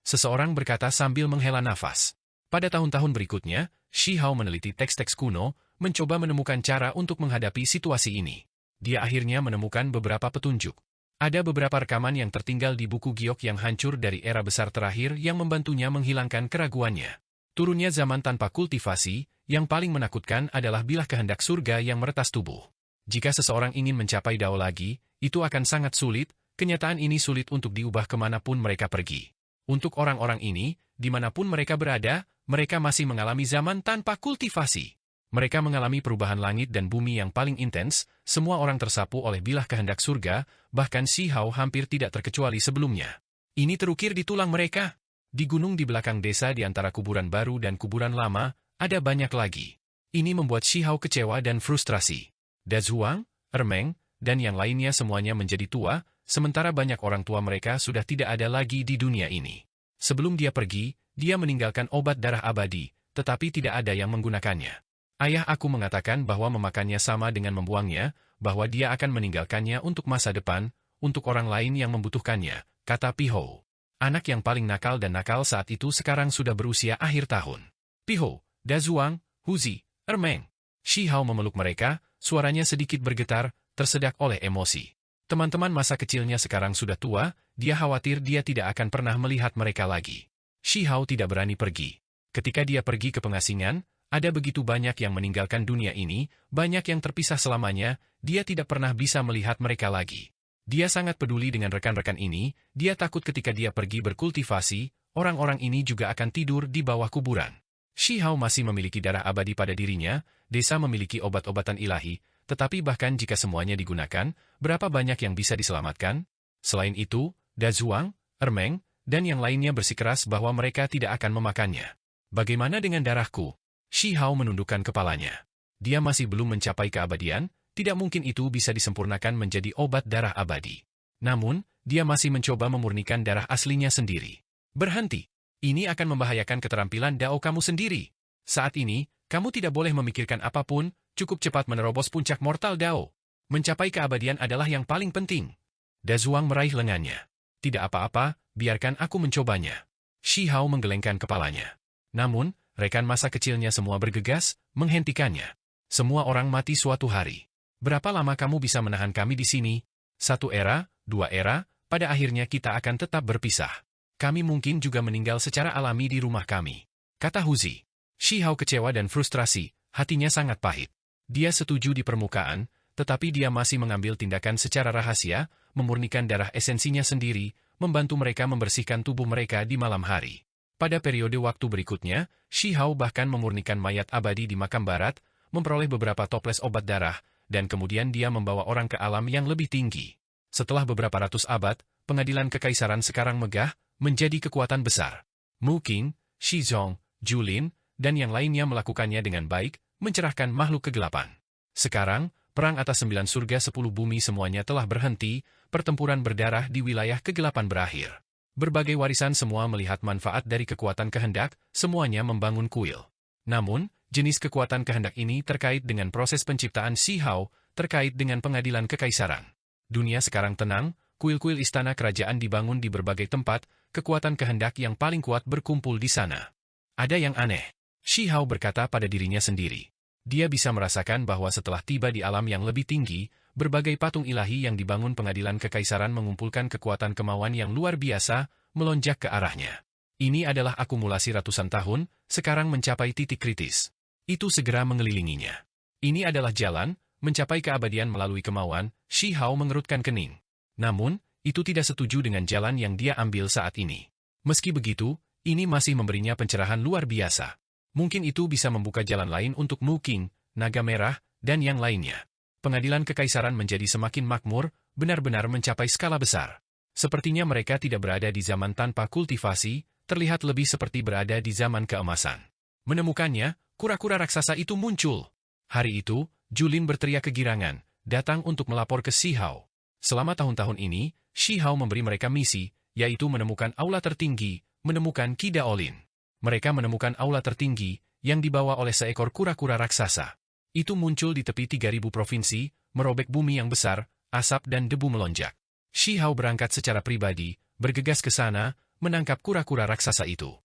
Seseorang berkata sambil menghela nafas. Pada tahun-tahun berikutnya, Shi Hao meneliti teks-teks kuno, mencoba menemukan cara untuk menghadapi situasi ini. Dia akhirnya menemukan beberapa petunjuk. Ada beberapa rekaman yang tertinggal di buku giok yang hancur dari era besar terakhir yang membantunya menghilangkan keraguannya. Turunnya zaman tanpa kultivasi, yang paling menakutkan adalah bilah kehendak surga yang meretas tubuh. Jika seseorang ingin mencapai Dao lagi, itu akan sangat sulit, kenyataan ini sulit untuk diubah kemanapun mereka pergi. Untuk orang-orang ini, dimanapun mereka berada, mereka masih mengalami zaman tanpa kultivasi. Mereka mengalami perubahan langit dan bumi yang paling intens, semua orang tersapu oleh bilah kehendak surga, bahkan Shi Hao hampir tidak terkecuali sebelumnya. Ini terukir di tulang mereka. Di gunung di belakang desa di antara kuburan baru dan kuburan lama, ada banyak lagi. Ini membuat Shi Hao kecewa dan frustrasi. Dazuang, Ermeng, dan yang lainnya semuanya menjadi tua, sementara banyak orang tua mereka sudah tidak ada lagi di dunia ini. Sebelum dia pergi, dia meninggalkan obat darah abadi, tetapi tidak ada yang menggunakannya. Ayah aku mengatakan bahwa memakannya sama dengan membuangnya, bahwa dia akan meninggalkannya untuk masa depan, untuk orang lain yang membutuhkannya, kata Pihou. Anak yang paling nakal dan nakal saat itu sekarang sudah berusia akhir tahun. Pihou, Dazuang, Huzi, Ermeng. Shi Hao memeluk mereka, suaranya sedikit bergetar, tersedak oleh emosi. Teman-teman masa kecilnya sekarang sudah tua, dia khawatir dia tidak akan pernah melihat mereka lagi. Shi Hao tidak berani pergi. Ketika dia pergi ke pengasingan, ada begitu banyak yang meninggalkan dunia ini, banyak yang terpisah selamanya, dia tidak pernah bisa melihat mereka lagi. Dia sangat peduli dengan rekan-rekan ini, dia takut ketika dia pergi berkultivasi, orang-orang ini juga akan tidur di bawah kuburan. Shi Hao masih memiliki darah abadi pada dirinya, desa memiliki obat-obatan ilahi, tetapi bahkan jika semuanya digunakan, berapa banyak yang bisa diselamatkan? Selain itu, Dazuang, Ermeng, dan yang lainnya bersikeras bahwa mereka tidak akan memakannya. Bagaimana dengan darahku? Shi Hao menundukkan kepalanya. Dia masih belum mencapai keabadian, tidak mungkin itu bisa disempurnakan menjadi obat darah abadi. Namun, dia masih mencoba memurnikan darah aslinya sendiri. Berhenti. Ini akan membahayakan keterampilan Dao kamu sendiri. Saat ini, kamu tidak boleh memikirkan apapun, cukup cepat menerobos puncak mortal Dao. Mencapai keabadian adalah yang paling penting. Dazuang meraih lengannya. Tidak apa-apa, biarkan aku mencobanya. Shi Hao menggelengkan kepalanya. Namun, rekan masa kecilnya semua bergegas, menghentikannya. Semua orang mati suatu hari. Berapa lama kamu bisa menahan kami di sini? 1 era, 2 era, pada akhirnya kita akan tetap berpisah. Kami mungkin juga meninggal secara alami di rumah kami, kata Huzi. Shi Hao kecewa dan frustrasi, hatinya sangat pahit. Dia setuju di permukaan, tetapi dia masih mengambil tindakan secara rahasia, memurnikan darah esensinya sendiri, membantu mereka membersihkan tubuh mereka di malam hari. Pada periode waktu berikutnya, Shi Hao bahkan memurnikan mayat abadi di makam barat, memperoleh beberapa toples obat darah, dan kemudian dia membawa orang ke alam yang lebih tinggi. Setelah beberapa ratus abad, pengadilan kekaisaran sekarang megah, menjadi kekuatan besar. Mu Qing, Shizong, Julin, dan yang lainnya melakukannya dengan baik, mencerahkan makhluk kegelapan. Sekarang, perang atas 9 surga 10 bumi semuanya telah berhenti, pertempuran berdarah di wilayah kegelapan berakhir. Berbagai warisan semua melihat manfaat dari kekuatan kehendak, semuanya membangun kuil. Namun, jenis kekuatan kehendak ini terkait dengan proses penciptaan Shi Hao, terkait dengan pengadilan kekaisaran. Dunia sekarang tenang, kuil-kuil istana kerajaan dibangun di berbagai tempat, kekuatan kehendak yang paling kuat berkumpul di sana. Ada yang aneh. Shi Hao berkata pada dirinya sendiri. Dia bisa merasakan bahwa setelah tiba di alam yang lebih tinggi, berbagai patung ilahi yang dibangun pengadilan kekaisaran mengumpulkan kekuatan kemauan yang luar biasa, melonjak ke arahnya. Ini adalah akumulasi ratusan tahun, sekarang mencapai titik kritis. Itu segera mengelilinginya. Ini adalah jalan, mencapai keabadian melalui kemauan, Shi Hao mengerutkan kening. Namun, itu tidak setuju dengan jalan yang dia ambil saat ini. Meski begitu, ini masih memberinya pencerahan luar biasa. Mungkin itu bisa membuka jalan lain untuk Mu Qing, Naga Merah, dan yang lainnya. Pengadilan kekaisaran menjadi semakin makmur, benar-benar mencapai skala besar. Sepertinya mereka tidak berada di zaman tanpa kultivasi, terlihat lebih seperti berada di zaman keemasan. Menemukannya, kura-kura raksasa itu muncul. Hari itu, Julin berteriak kegirangan, datang untuk melapor ke Shi Hao. Selama tahun-tahun ini, Shi Hao memberi mereka misi, yaitu menemukan aula tertinggi, menemukan Qi Daolin. Mereka menemukan aula tertinggi, yang dibawa oleh seekor kura-kura raksasa. Itu muncul di tepi 3000 provinsi, merobek bumi yang besar, asap dan debu melonjak. Shi Hao berangkat secara pribadi, bergegas ke sana, menangkap kura-kura raksasa itu.